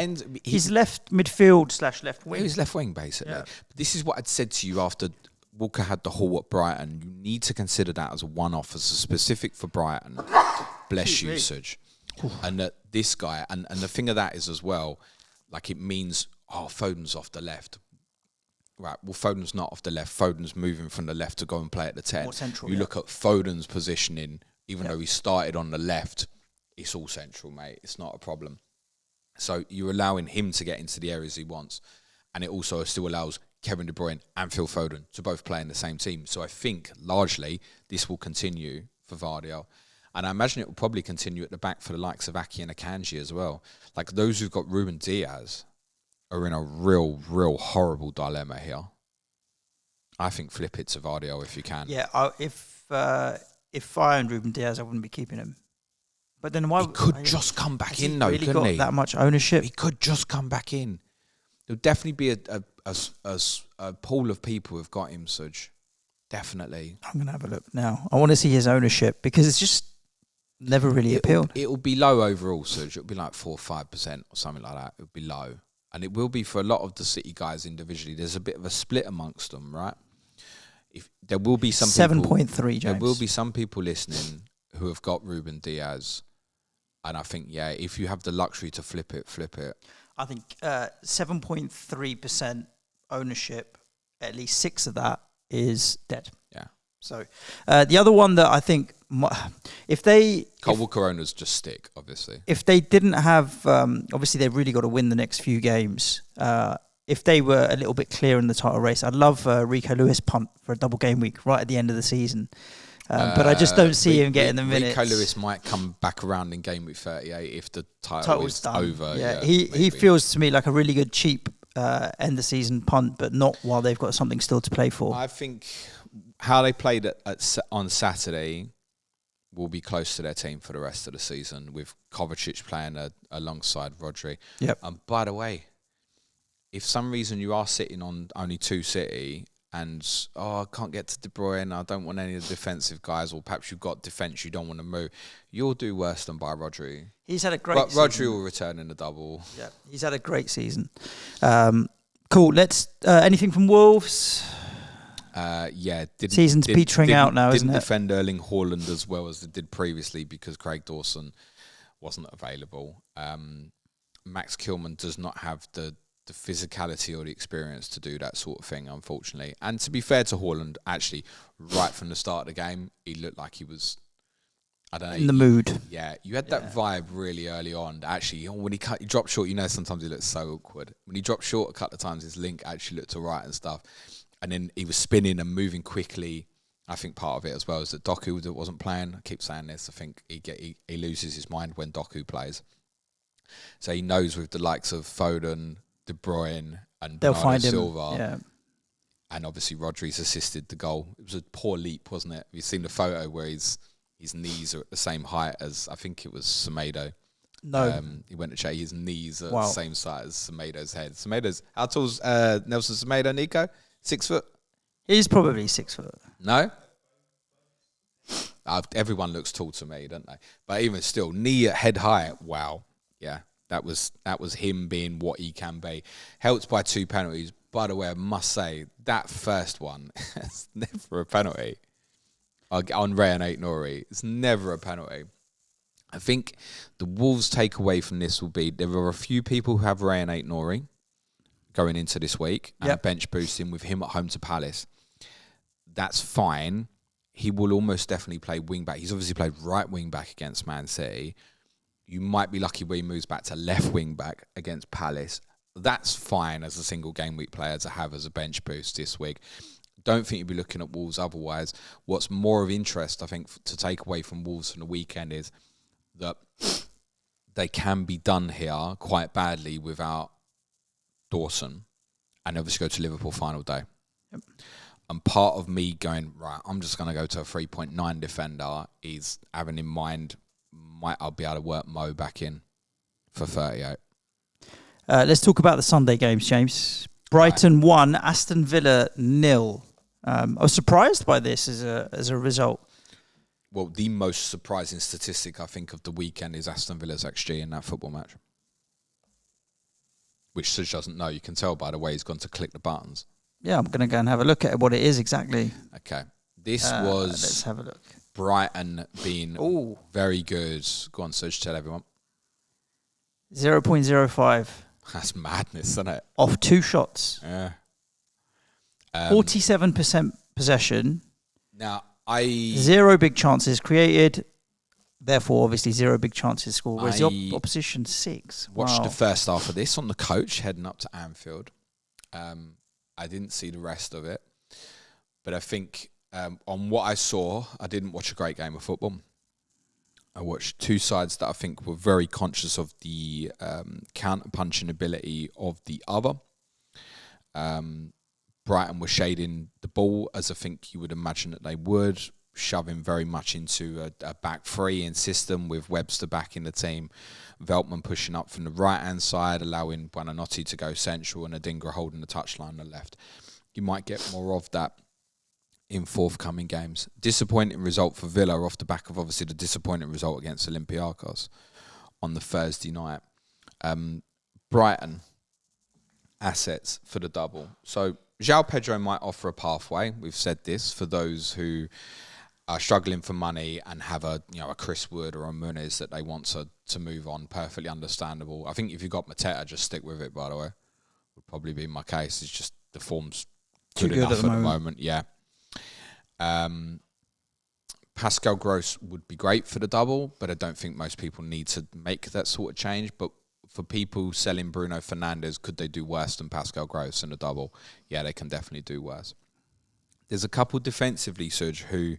He's left midfield / left wing.
He's left wing, basically. Yeah. But this is what I'd said to you after Walker had the haul at Brighton. You need to consider that as a one-off, as a specific for Brighton. Bless you, Suj. And that this guy, and the thing of that is as well, like it means, Foden's off the left. Right, well, Foden's not off the left. Foden's moving from the left to go and play at the 10.
More central,
look at Foden's positioning, even though he started on the left, it's all central, mate. It's not a problem. So you're allowing him to get into the areas he wants. And it also still allows Kevin De Bruyne and Phil Foden to both play in the same team. So I think, largely, this will continue for Gvardiol. And I imagine it will probably continue at the back for the likes of Aki and Akanji as well. Like those who've got Ruben Diaz are in a real horrible dilemma here. I think flip it to Gvardiol if you can.
Yeah, if I owned Ruben Diaz, I wouldn't be keeping him. But then why?
He could just come back in, though,
really
couldn't he?
That much ownership.
He could just come back in. There'll definitely be a pool of people who've got him, Suj. Definitely.
I'm gonna have a look now. I want to see his ownership because it's just never really appealed.
It'll be low overall, Suj. It'll be like 4 or 5% or something like that. It'll be low. And it will be for a lot of the City guys individually. There's a bit of a split amongst them, right? If there will be some
7.3, James.
There will be some people listening who have got Ruben Diaz. And I think, if you have the luxury to flip it.
I think 7.3% ownership, at least 6 of that is dead.
Yeah.
So the other one that I think,
Kyle Walker owners just stick, obviously.
If they didn't have, obviously they've really got to win the next few games. If they were a little bit clear in the title race, I'd love Rico Lewis punt for a double game week right at the end of the season. But I just don't see him getting the minutes.
Rico Lewis might come back around in game week 38 if the title is done. Over.
Yeah, he feels to me like a really good cheap end of season punt, but not while they've got something still to play for.
I think how they played on Saturday will be close to their team for the rest of the season, with Kovacic playing alongside Rodri.
Yep.
And by the way, if some reason you are sitting on only 2 City and, I can't get to De Bruyne, I don't want any of the defensive guys, or perhaps you've got defence you don't want to move, you'll do worse than buy Rodri.
He's had a great season.
Rodri will return in the double.
Yeah, he's had a great season. Cool, let's... anything from Wolves? Season's petering out now, isn't it?
Didn't defend Erling Haaland as well as they did previously because Craig Dawson wasn't available. Max Kilman does not have the physicality or the experience to do that sort of thing, unfortunately. And to be fair to Haaland, actually, right from the start of the game, he looked like he was I don't know.
In the mood.
Yeah, you had that vibe really early on. Actually, when he dropped short, sometimes he looks so awkward. When he dropped short a couple of times, his link actually looked all right and stuff. And then he was spinning and moving quickly. I think part of it as well is that Doku wasn't playing. I keep saying this. I think he loses his mind when Doku plays. So he knows with the likes of Foden, De Bruyne, and Bernardo Silva, and obviously Rodri's assisted the goal. It was a poor leap, wasn't it? You've seen the photo where his knees are at the same height as, I think it was Semedo.
No.
He went to check his knees are the same size as Semedo's head. How tall's Nelson Semedo, Nico? 6 foot?
He's probably 6 foot.
No? Everyone looks tall to me, don't they? But even still, knee at head height, wow. Yeah, that was him being what he can be. Helped by 2 penalties. By the way, I must say, that first one, it's never a penalty. On Ray and Aït-Nouri, it's never a penalty. I think the Wolves' takeaway from this will be there are a few people who have Ray and Aït-Nouri going into this week and bench boosting with him at home to Palace. That's fine. He will almost definitely play wing back. He's obviously played right wing back against Man City. You might be lucky where he moves back to left wing back against Palace. That's fine as a single game week player to have as a bench boost this week. Don't think you'll be looking at Wolves otherwise. What's more of interest, I think, to take away from Wolves from the weekend is that they can be done here quite badly without Dawson and obviously go to Liverpool final day. Yep. And part of me going, right, I'm just going to go to a 3.9 defender is having in mind, I'll be able to work Mo back in for 38.
Let's talk about the Sunday games, James. Brighton 1, Aston Villa 0. I was surprised by this as a result.
Well, the most surprising statistic, I think, of the weekend is Aston Villa's XG in that football match. Which Suj doesn't know. You can tell by the way he's gone to click the buttons.
Yeah, I'm going to go and have a look at what it is exactly.
Okay. This was...
Let's have a look.
Brighton being very good. Go on, Suj, tell everyone.
0.05.
That's madness, isn't it?
Off 2 shots.
Yeah.
47% possession.
Now,
0 big chances created. Therefore, obviously, 0 big chances scored. Whereas the opposition 6.
Watched the first half of this on the coach heading up to Anfield. I didn't see the rest of it. But I think on what I saw, I didn't watch a great game of football. I watched 2 sides that I think were very conscious of the counter-punching ability of the other. Brighton were shading the ball, as I think you would imagine that they would, shoving very much into a back 3 in system with Webster back in the team. Veltman pushing up from the right-hand side, allowing Buonanotte to go central and Adingra holding the touchline on the left. You might get more of that in forthcoming games. Disappointing result for Villa off the back of obviously the disappointing result against Olympiacos on the Thursday night. Brighton, assets for the double. So João Pedro might offer a pathway. We've said this for those who are struggling for money and have a Chris Wood or a Muniz that they want to move on. Perfectly understandable. I think if you've got Mateta, just stick with it, by the way. Would probably be my case. It's just the form's good enough at the moment. Yeah. Pascal Gross would be great for the double, but I don't think most people need to make that sort of change. But for people selling Bruno Fernandes, could they do worse than Pascal Gross in the double? Yeah, they can definitely do worse. There's a couple defensively, Suj, who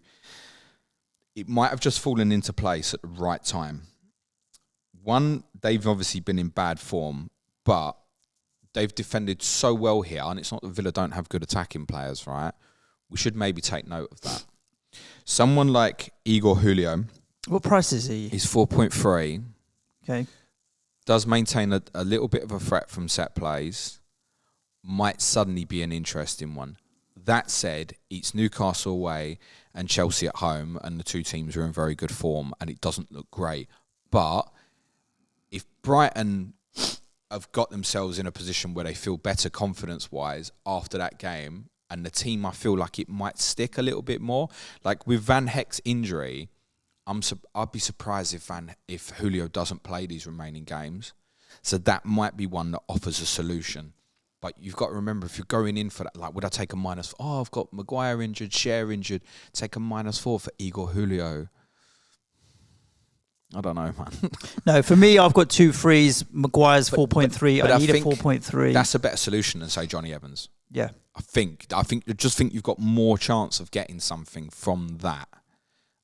it might have just fallen into place at the right time. One, they've obviously been in bad form, but they've defended so well here, and it's not that Villa don't have good attacking players, right? We should maybe take note of that. Someone like Igor Julio.
What price is he?
He's 4.3.
Okay.
Does maintain a little bit of a threat from set plays. Might suddenly be an interesting one. That said, it's Newcastle away and Chelsea at home, and the 2 teams are in very good form, and it doesn't look great. But if Brighton have got themselves in a position where they feel better confidence-wise after that game, and the team, I feel like it might stick a little bit more. Like with Van Heck's injury, I'd be surprised if Julio doesn't play these remaining games. So that might be one that offers a solution. But you've got to remember, if you're going in for that, like, would I take a minus? Oh, I've got Maguire injured, Cher injured. Take a -4 for Igor Julio. I don't know, man.
No, for me, I've got 2 threes. Maguire's 4.3. I need a 4.3.
That's a better solution than, say, Johnny Evans.
Yeah.
I just think you've got more chance of getting something from that.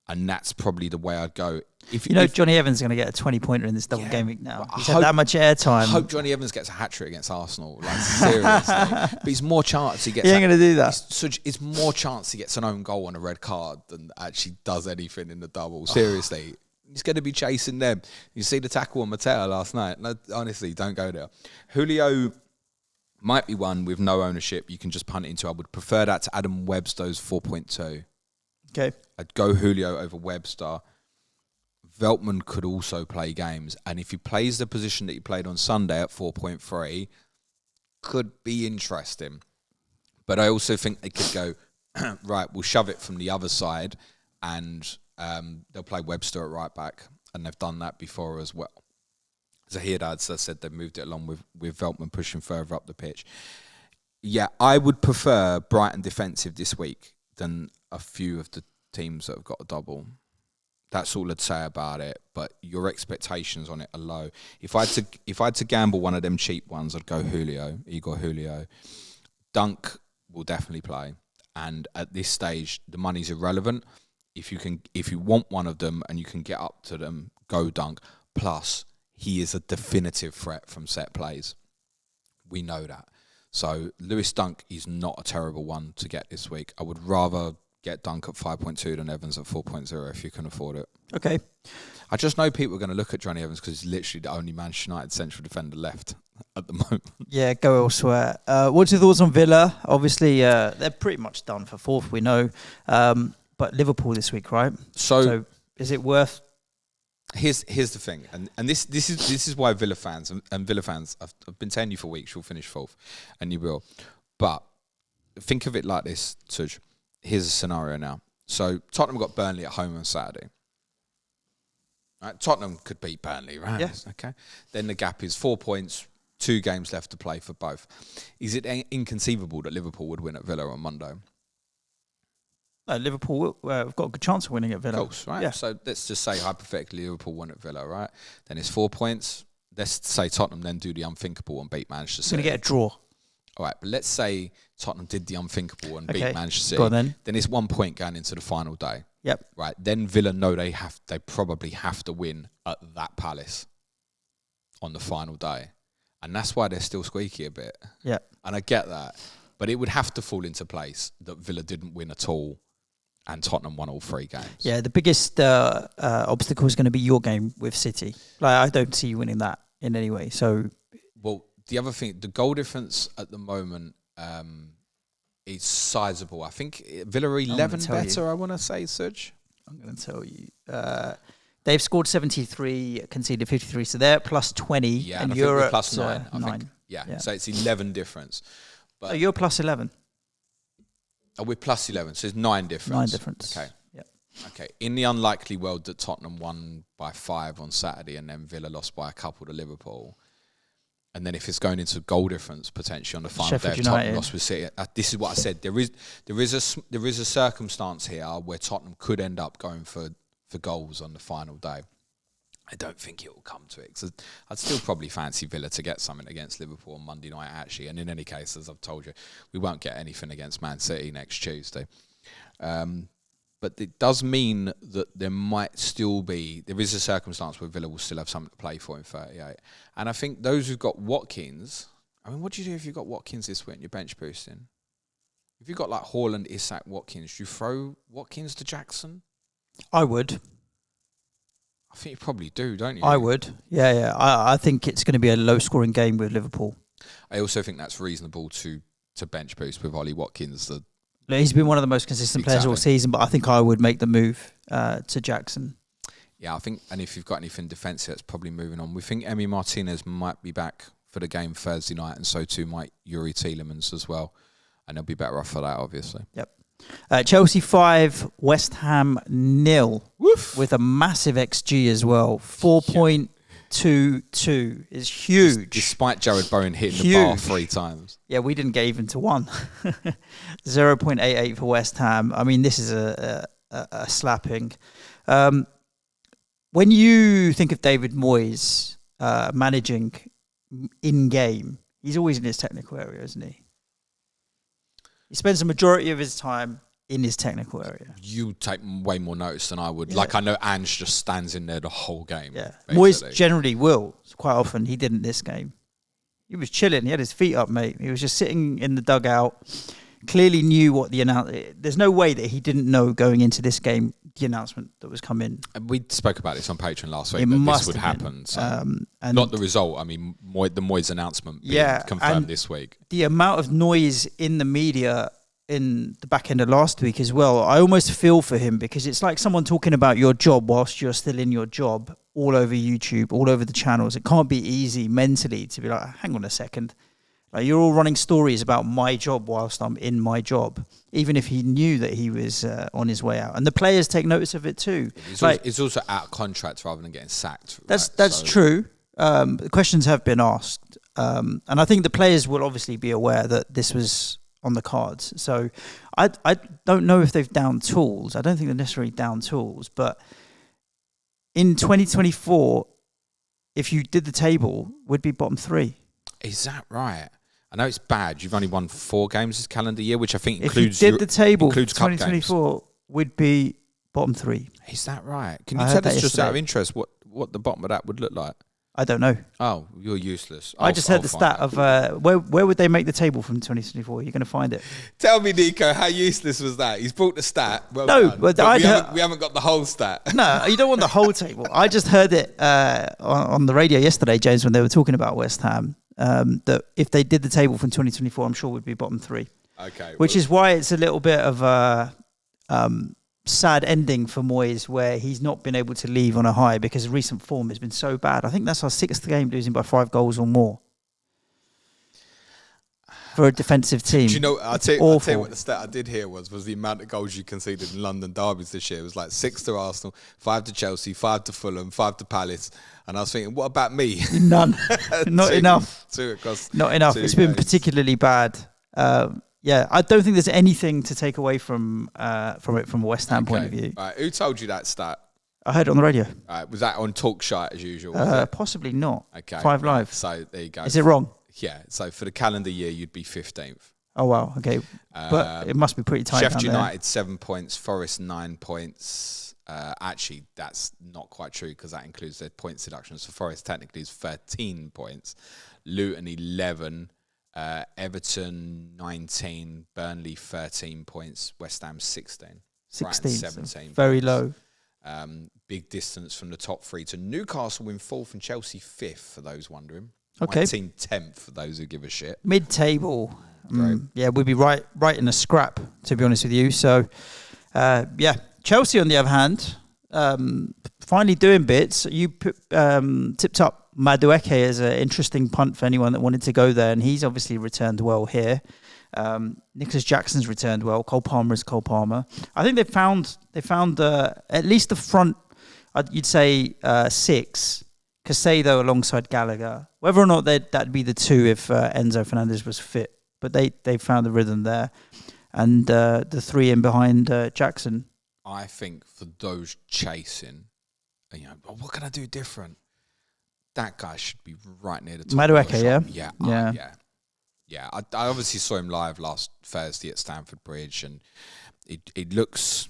And that's probably the way I'd go. If
Johnny Evans is going to get a 20-pointer in this double game week now. He's had that much airtime.
I hope Johnny Evans gets a hat-trick against Arsenal. Like, seriously. But he's more chance he gets...
He ain't going to do that.
It's more chance he gets an own goal and a red card than actually does anything in the double. Seriously. He's going to be chasing them. You see the tackle on Mateo last night. No, honestly, don't go there. Julio might be one with no ownership. You can just punt it into. I would prefer that to Adam Webster's 4.2.
Okay.
I'd go Julio over Webster. Veltman could also play games. And if he plays the position that he played on Sunday at 4.3, could be interesting. But I also think they could go, right, we'll shove it from the other side and they'll play Webster at right back. And they've done that before as well. Zahir Ads, I said, they moved it along with Veltman pushing further up the pitch. Yeah, I would prefer Brighton defensive this week than a few of the teams that have got a double. That's all I'd say about it. But your expectations on it are low. If I had to gamble one of them cheap ones, I'd go Igor Julio. Dunk will definitely play, and at this stage, the money's irrelevant. If you want one of them and you can get up to them, go Dunk. Plus, he is a definitive threat from set plays. We know that. So Lewis Dunk is not a terrible one to get this week. I would rather get Dunk at 5.2 than Evans at 4.0 if you can afford it.
Okay.
I just know people are going to look at Johnny Evans because he's literally the only Manchester United central defender left at the moment.
Yeah, go elsewhere. What's your thoughts on Villa? Obviously, they're pretty much done for fourth, we know. But Liverpool this week, right? So is it worth...
Here's the thing, and this is why Villa fans and Villa fans, I've been telling you for weeks, you'll finish fourth, and you will. But think of it like this, Suj. Here's a scenario now. So Tottenham got Burnley at home on Saturday. Right? Tottenham could beat Burnley, right?
Yes.
Okay. Then the gap is 4 points, 2 games left to play for both. Is it inconceivable that Liverpool would win at Villa on Monday?
Liverpool have got a good chance of winning at Villa.
Of course, right?
Yeah.
So let's just say hypothetically Liverpool won at Villa, right? Then it's 4 points. Let's say Tottenham then do the unthinkable and beat Manchester City.
It's going to get a draw.
All right, but let's say Tottenham did the unthinkable and beat Manchester City.
Go on then.
Then it's 1 point going into the final day.
Yep.
Right. Then Villa know they probably have to win at that Palace on the final day. And that's why they're still squeaky a bit.
Yeah.
And I get that. But it would have to fall into place that Villa didn't win at all and Tottenham won all 3 games.
Yeah, the biggest obstacle is going to be your game with City. I don't see you winning that in any way. So,
well, the other thing, the goal difference at the moment is sizable. I think Villa are 11 better, I want to say, Suj.
I'm going to tell you. They've scored 73, conceded 53, so they're at plus 20.
Yeah,
and
I
you're
think
at
plus 9. I
9.
think, yeah, so it's 11 difference. But
you're plus 11.
Oh, we're plus 11, so it's 9 difference.
9 difference.
Okay.
Yep.
Okay. In the unlikely world that Tottenham won by 5 on Saturday and then Villa lost by a couple to Liverpool, and then if it's going into goal difference potentially on the final day of Tottenham lost with City, this is what I said. There is a circumstance here where Tottenham could end up going for goals on the final day. I don't think it will come to it. Cause I'd still probably fancy Villa to get something against Liverpool on Monday night, actually. And in any case, as I've told you, we won't get anything against Man City next Tuesday. But it does mean that there is a circumstance where Villa will still have something to play for in 38. And I think those who've got Watkins, I mean, what do you do if you've got Watkins this week and you're bench boosting? If you've got like Haaland, Isak, Watkins, do you throw Watkins to Jackson?
I would.
I think you probably do, don't you?
I would. Yeah. I think it's going to be a low-scoring game with Liverpool.
I also think that's reasonable to bench boost with Ollie Watkins.
He's been one of the most consistent players all season, but I think I would make the move to Jackson.
Yeah, I think, and if you've got anything defensive, that's probably moving on. We think Emi Martinez might be back for the game Thursday night, and so too might Yuri Tielemans as well. And they'll be better off for that, obviously.
Yep. Chelsea 5, West Ham 0. Woof. With a massive XG as well. 4.22 is huge.
Despite Jared Bowen hitting the bar 3 times.
Yeah, we didn't get even to 1. 0.88 for West Ham. I mean, this is a slapping. when you think of David Moyes managing in-game, he's always in his technical area, isn't he? He spends the majority of his time in his technical area.
You take way more notice than I would.
Yeah.
Like, I know Ange just stands in there the whole game.
Yeah.
Basically.
Moyes generally will. Quite often, he didn't this game. He was chilling. He had his feet up, mate. He was just sitting in the dugout. Clearly knew what the announcement... There's no way that he didn't know going into this game the announcement that was coming.
And we spoke about this on Patreon last week, that this would happen. So
and
not the result. I mean, the Moyes announcement being confirmed this week.
The amount of noise in the media in the back end of last week as well, I almost feel for him, because it's like someone talking about your job whilst you're still in your job all over YouTube, all over the channels. It can't be easy mentally to be like, hang on a second. Like, you're all running stories about my job whilst I'm in my job, even if he knew that he was on his way out. And the players take notice of it too.
It's also out of contract rather than getting sacked.
That's true. The questions have been asked. And I think the players will obviously be aware that this was on the cards. So I don't know if they've downed tools. I don't think they're necessarily down tools. But in 2024, if you did the table, would be bottom 3.
Is that right? I know it's bad. You've only won 4 games this calendar year, which I think includes...
If you did the table for
includes
2024, would be bottom 3.
Is that right? Can you tell us just out of interest what the bottom of that would look like?
I don't know.
Oh, you're useless.
I just heard the stat of where would they make the table from 2024? You're going to find it.
Tell me, Nico, how useless was that? He's brought the stat. Well
no,
done,
but
we haven't got the whole stat.
No, you don't want the whole table. I just heard it on the radio yesterday, James, when they were talking about West Ham, that if they did the table from 2024, I'm sure would be bottom 3.
Okay.
Which is why it's a little bit of a sad ending for Moyes, where he's not been able to leave on a high because recent form has been so bad. I think that's our 6th game losing by 5 goals or more for a defensive team.
Do you know, I'll tell you what the stat I did hear was the amount of goals you conceded in London derbies this year. It was like 6 to Arsenal, 5 to Chelsea, 5 to Fulham, 5 to Palace. And I was thinking, what about me?
None. Not enough.
2 across.
Not enough. It's been particularly bad. Yeah, I don't think there's anything to take away from it from a West Ham point of view.
Right, who told you that stat?
I heard it on the radio.
Was that on Talk Shite as usual?
Possibly not.
Okay.
5 Live.
So there you go.
Is it wrong?
Yeah. So for the calendar year, you'd be 15th.
Oh, wow. Okay. But it must be pretty tight.
Sheffield United, 7 points. Forest, 9 points. Actually, that's not quite true, because that includes their points deductions. So Forest technically is 13 points. Luton, 11. Everton 19, Burnley 13 points, West Ham 16.
16,
17
very
points.
Low.
Big distance from the top 3 to Newcastle in 4th and Chelsea 5th, for those wondering.
Okay.
My team 10th, for those who give a shit.
Mid-table. Yeah, we'd be right in a scrap, to be honest with you. So, yeah. Chelsea, on the other hand, finally doing bits. You tipped up Madueke as an interesting punt for anyone that wanted to go there, and he's obviously returned well here. Nicholas Jackson's returned well. Cole Palmer is Cole Palmer. I think they found at least the front. You'd say 6. Caicedo alongside Gallagher. Whether or not that'd be the 2 if Enzo Fernandez was fit, but they found the rhythm there, and the 3 in behind Jackson.
I think for those chasing, what can I do different? That guy should be right near the top.
Madueke,
yeah. I obviously saw him live last Thursday at Stamford Bridge, and it looks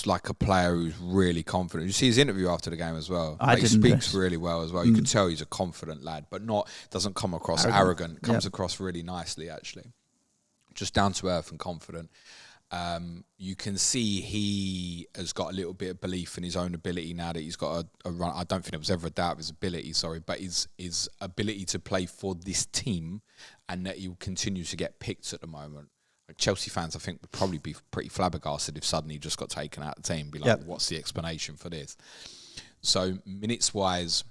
like a player who's really confident. You see his interview after the game as well. He speaks really well as well. You can tell he's a confident lad, but doesn't come across arrogant. Comes across really nicely, actually. Just down to earth and confident. You can see he has got a little bit of belief in his own ability now that he's got a run. I don't think there was ever a doubt of his ability, but his ability to play for this team, and that he will continue to get picked at the moment. Like, Chelsea fans, I think, would probably be pretty flabbergasted if suddenly he just got taken out of the team. Be like, what's the explanation for this? So minutes-wise,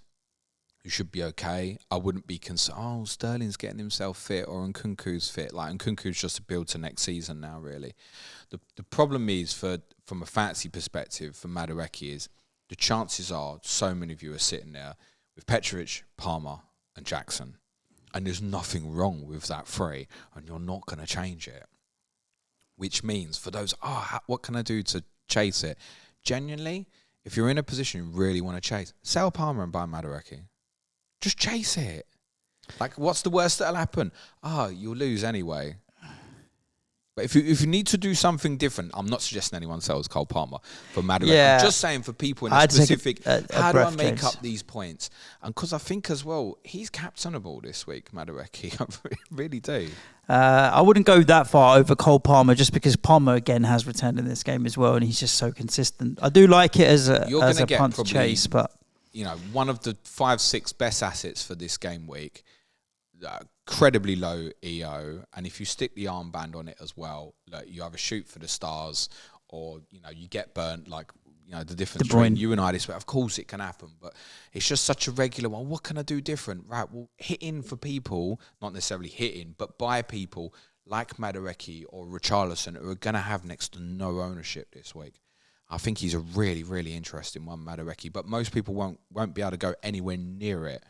you should be okay. I wouldn't be concerned, Sterling's getting himself fit, or Nkunku's fit. Like, Nkunku's just a build to next season now, really. The problem is, from a fantasy perspective, for Madueke, is the chances are so many of you are sitting there with Petrovic, Palmer and Jackson, and there's nothing wrong with that 3, and you're not going to change it. Which means, for those, what can I do to chase it? Genuinely, if you're in a position you really want to chase, sell Palmer and buy Madueke. Just chase it. Like, what's the worst that'll happen? You'll lose anyway. But if you need to do something different, I'm not suggesting anyone sells Cole Palmer for Madueke. Yeah. I'm just saying for people in a specific, how do I make up these points? And because I think as well, he's captainable this week, Madueke. I really do.
I wouldn't go that far over Cole Palmer just because Palmer, again, has returned in this game as well, and he's just so consistent. I do like it as a punt to chase, but...
one of the 5-6 best assets for this game week, incredibly low EO, and if you stick the armband on it as well, you either shoot for the stars or you get burnt. Like the difference between you and I this way. Of course, it can happen, but it's just such a regular one. What can I do different? Right, well, hit in for people, not necessarily hitting, but buy people like Madueke or Richarlison who are going to have next to no ownership this week. I think he's a really, really interesting one, Madueke, but most people won't be able to go anywhere near it.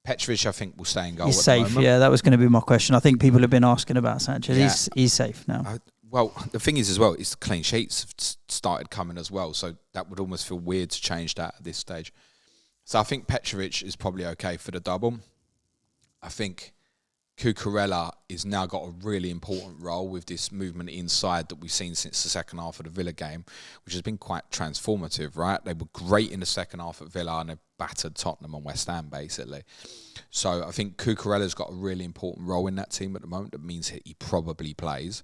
Petrovic, I think, will stay in goal.
He's safe, yeah. That was going to be my question. I think people have been asking about Sanchez. Yeah. He's safe now.
Well, the thing is as well, is the clean sheets have started coming as well, so that would almost feel weird to change that at this stage. So I think Petrovic is probably okay for the double. I think Cucurella is now got a really important role with this movement inside that we've seen since the second half of the Villa game, which has been quite transformative, right? They were great in the second half at Villa and they battered Tottenham and West Ham, basically. So I think Cucurella's got a really important role in that team at the moment. That means he probably plays.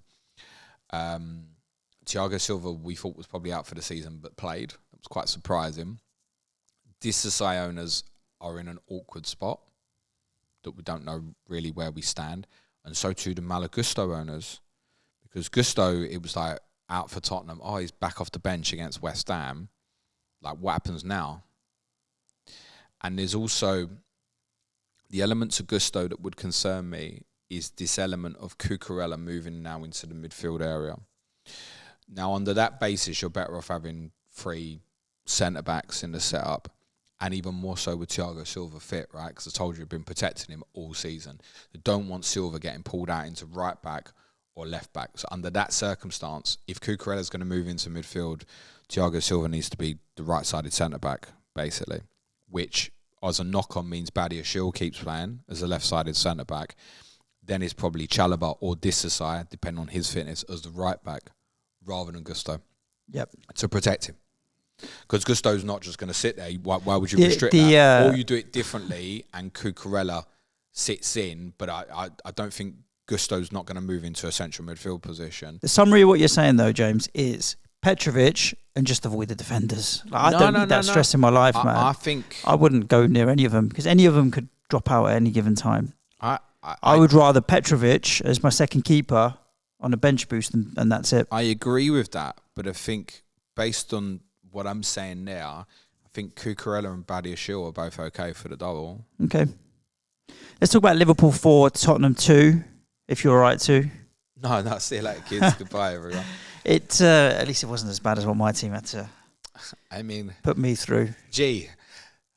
Thiago Silva, we thought was probably out for the season, but played. That was quite surprising. Disasai owners are in an awkward spot that we don't know really where we stand, and so too the Malagusto owners, because Gusto, it was like out for Tottenham. He's back off the bench against West Ham. Like, what happens now? And there's also the elements of Gusto that would concern me is this element of Cucurella moving now into the midfield area. Now, under that basis, you're better off having 3 centre-backs in the setup, and even more so with Thiago Silva fit, right? Because I told you I've been protecting him all season. I don't want Silva getting pulled out into right-back or left-back. So under that circumstance, if Cucurella's going to move into midfield, Thiago Silva needs to be the right-sided centre-back, basically, which, as a knock-on, means Badiashile keeps playing as a left-sided centre-back. Then it's probably Chalobah or Disasai, depending on his fitness, as the right-back, rather than Gusto.
Yep. To
protect him. Because Gusto's not just going to sit there. Why would you restrict that? Or you do it differently and Cucurella sits in, but I don't think Gusto's not going to move into a central midfield position.
The summary of what you're saying, though, James, is Petrovic and just avoid the defenders. I don't need that stress in my life, man.
I think
I wouldn't go near any of them because any of them could drop out at any given time. I would rather Petrovic as my second keeper on a bench boost and that's it.
I agree with that, but I think based on what I'm saying now, I think Cucurella and Badiashile are both okay for the double.
Okay. Let's talk about Liverpool 4, Tottenham 2, if you're all right too.
No, see you later, kids. Goodbye, everyone.
At least it wasn't as bad as what my team had to put me through.
Gee,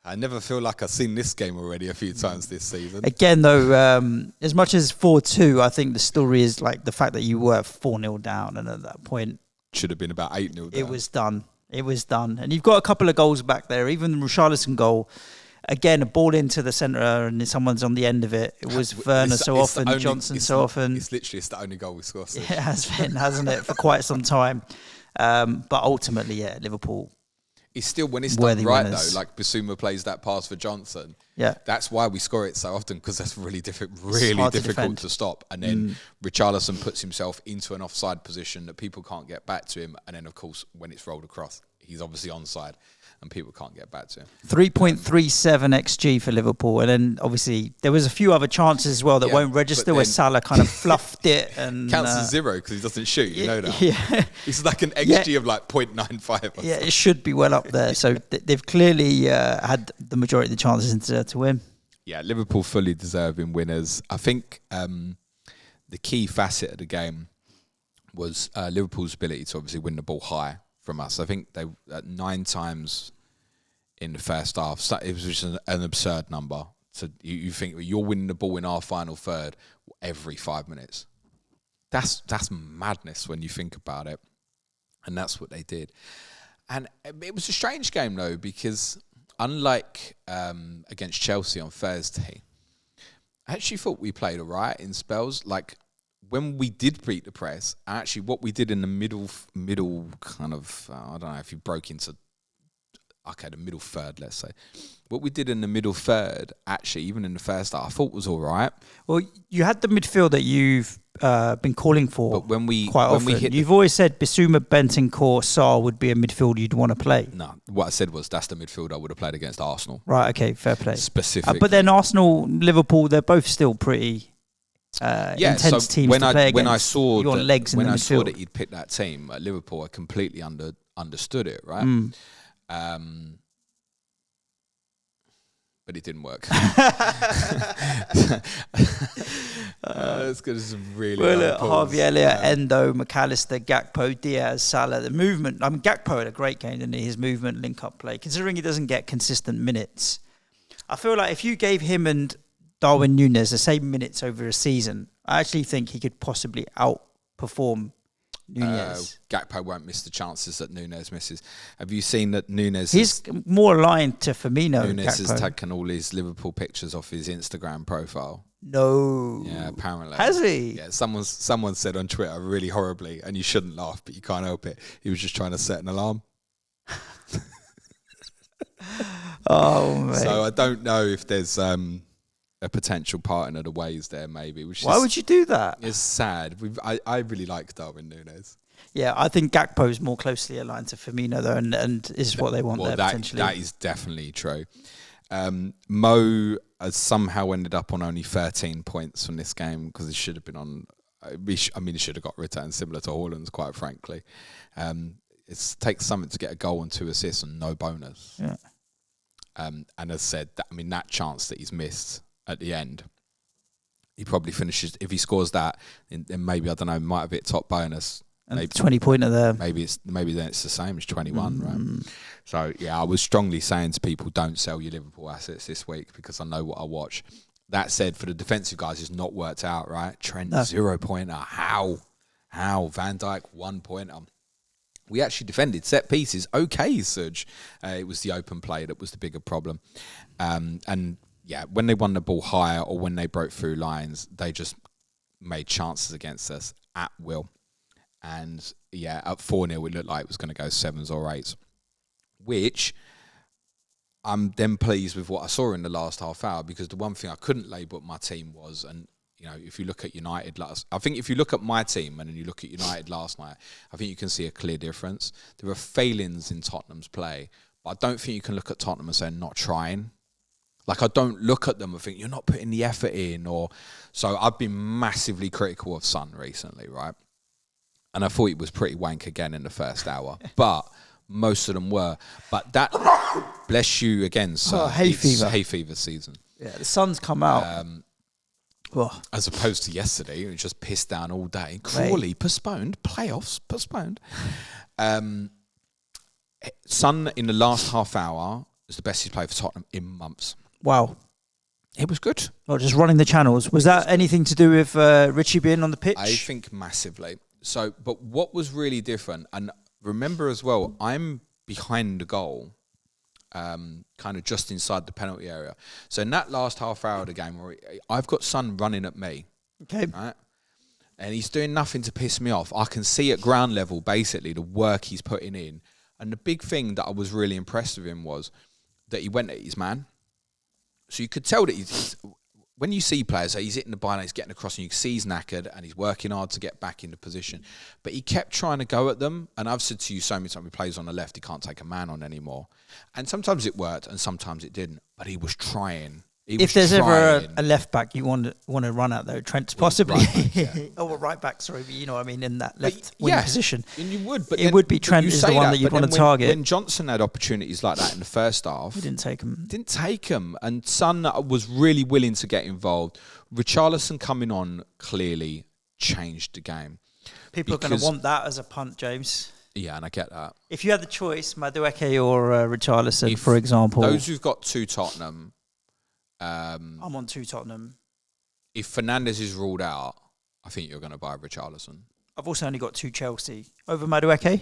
I never feel like I've seen this game already a few times this season.
Again, though, as much as 4-2, I think the story is like the fact that you were 4-0 down, and at that point...
Should have been about 8-0 down.
It was done. And you've got a couple of goals back there. Even the Richarlison goal, again, a ball into the centre and someone's on the end of it. It was Werner so often, Johnson so often.
It's the only goal we scored.
It has been, hasn't it, for quite some time. But ultimately, yeah, Liverpool...
It's still, when it's done right, though, like Bissouma plays that pass for Johnson.
Yeah.
That's why we score it so often, because that's really difficult to stop. And then Richarlison puts himself into an offside position that people can't get back to him. And then, of course, when it's rolled across, he's obviously onside and people can't get back to him. 3.37
XG for Liverpool. And then, obviously, there was a few other chances as well that won't register where Salah kind of fluffed it. And
counts as 0 because he doesn't shoot, you know that.
Yeah.
It's like an XG of like 0.95.
Yeah, it should be well up there. So they've clearly had the majority of the chances to win.
Yeah, Liverpool fully deserving winners. I think the key facet of the game was Liverpool's ability to obviously win the ball high from us. I think they 9 times in the first half. It was just an absurd number. So you think you're winning the ball in our final third every 5 minutes. That's madness when you think about it. And that's what they did. And it was a strange game, though, because unlike against Chelsea on Thursday, I actually thought we played all right in spells. Like, when we did beat the press, actually what we did in the middle kind of, I don't know if you broke into, okay, the middle third, let's say. What we did in the middle third, actually, even in the first half, I thought was all right.
Well, you had the midfield that you've been calling for,
but when we
often. You've always said Bissouma, Bentancur, Sarr would be a midfield you'd want to play.
No, what I said was that's the midfield I would have played against Arsenal.
Right, okay, fair play.
Specifically.
But then Arsenal, Liverpool, they're both still pretty intense teams to play against.
When I saw
your legs in the midfield.
I saw that he'd picked that team at Liverpool, I completely understood it, right? But it didn't work. It's good. It's really
Harvey Elliott, Endo, McAllister, Gakpo, Diaz, Salah. The movement. I mean, Gakpo had a great game, didn't he? His movement, link-up play. Considering he doesn't get consistent minutes, I feel like if you gave him and Darwin Núñez the same minutes over a season, I actually think he could possibly outperform Núñez.
Gakpo won't miss the chances that Núñez misses. Have you seen that Núñez?
He's more aligned to Firmino.
Núñez has taken all his Liverpool pictures off his Instagram profile.
No.
Yeah, apparently.
Has he?
Yeah, someone said on Twitter really horribly, and you shouldn't laugh, but you can't help it. He was just trying to set an alarm.
Oh, mate.
So I don't know if there's a potential partner the ways there, maybe.
Why would you do that?
It's sad. I really like Darwin Núñez.
Yeah, I think Gakpo is more closely aligned to Firmino, though, and is what they want potentially. That
is definitely true. Mo has somehow ended up on only 13 points from this game because he should have been on. He should have got returns similar to Haaland's, quite frankly. It takes something to get a goal and 2 assists and no bonus.
Yeah.
And as said, that chance that he's missed at the end, he probably finishes. If he scores that, then maybe, I don't know, might have hit top bonus.
And maybe 20-pointer there.
Maybe then it's the same as 21, right? So yeah, I was strongly saying to people, don't sell your Liverpool assets this week because I know what I watch. That said, for the defensive guys, it's not worked out, right? Trent 0-pointer. How? Van Dijk 1-pointer. We actually defended set pieces. Okay, Suj. It was the open play that was the bigger problem. And yeah, when they won the ball higher or when they broke through lines, they just made chances against us at will. And yeah, at 4-0, it looked like it was going to go 7s or 8s, which I'm then pleased with what I saw in the last half hour, because the one thing I couldn't label my team was, and you know, if you look at United I think if you look at my team and then you look at United last night, I think you can see a clear difference. There are failings in Tottenham's play, but I don't think you can look at Tottenham and say not trying. Like, I don't look at them and think you're not putting the effort in, so I've been massively critical of Son recently, right? And I thought he was pretty wank again in the first hour, but most of them were. But that, bless you again, sir.
Hay
fever season.
Yeah, the sun's come out.
As opposed to yesterday, it was just pissed down all day. Crawley postponed, playoffs postponed. Son in the last half hour was the best he's played for Tottenham in months.
Wow.
It was good.
Not just running the channels. Was that anything to do with Richie being on the pitch?
I think massively. So, but what was really different, and remember as well, I'm behind the goal, kind of just inside the penalty area. So in that last half hour of the game, I've got Son running at me.
Okay.
Right? And he's doing nothing to piss me off. I can see at ground level, basically, the work he's putting in. And the big thing that I was really impressed with him was that he went at his man. So you could tell that he's when you see players, so he's hitting the byline, he's getting across, and you can see he's knackered and he's working hard to get back into position. But he kept trying to go at them. And I've said to you so many times, he plays on the left, he can't take a man on anymore. And sometimes it worked and sometimes it didn't. But he was trying.
If there's ever a left back you want to run at, though, Trent's possibly.
Right back, yeah.
Oh, well, right back, sorry, but you know what I mean, in that left wing position.
And you would, but
it would be Trent is the one that you'd want to target.
When Johnson had opportunities like that in the first half,
he didn't take them.
And Son was really willing to get involved. Richarlison coming on clearly changed the game.
People are going to want that as a punt, James.
Yeah, and I get that.
If you had the choice, Madueke or Richarlison, for example.
Those who've got 2 Tottenham.
I'm on 2 Tottenham.
If Fernandes is ruled out, I think you're going to buy Richarlison.
I've also only got 2 Chelsea. Over Madueke?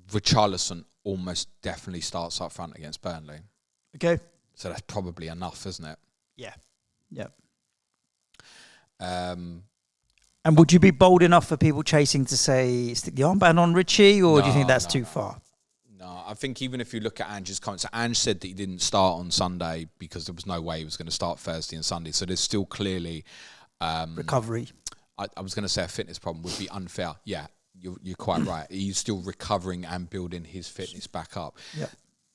Richarlison almost definitely starts up front against Burnley.
Okay.
So that's probably enough, isn't it?
Yeah. Yeah.
Um,
And would you be bold enough for people chasing to say, stick the armband on Richie, or do you think that's too far?
No, I think even if you look at Ange's comments, so Ange said that he didn't start on Sunday because there was no way he was going to start Thursday and Sunday. So there's still clearly...
recovery.
I was going to say a fitness problem would be unfair. Yeah, you're quite right. He's still recovering and building his fitness back up.
Yep.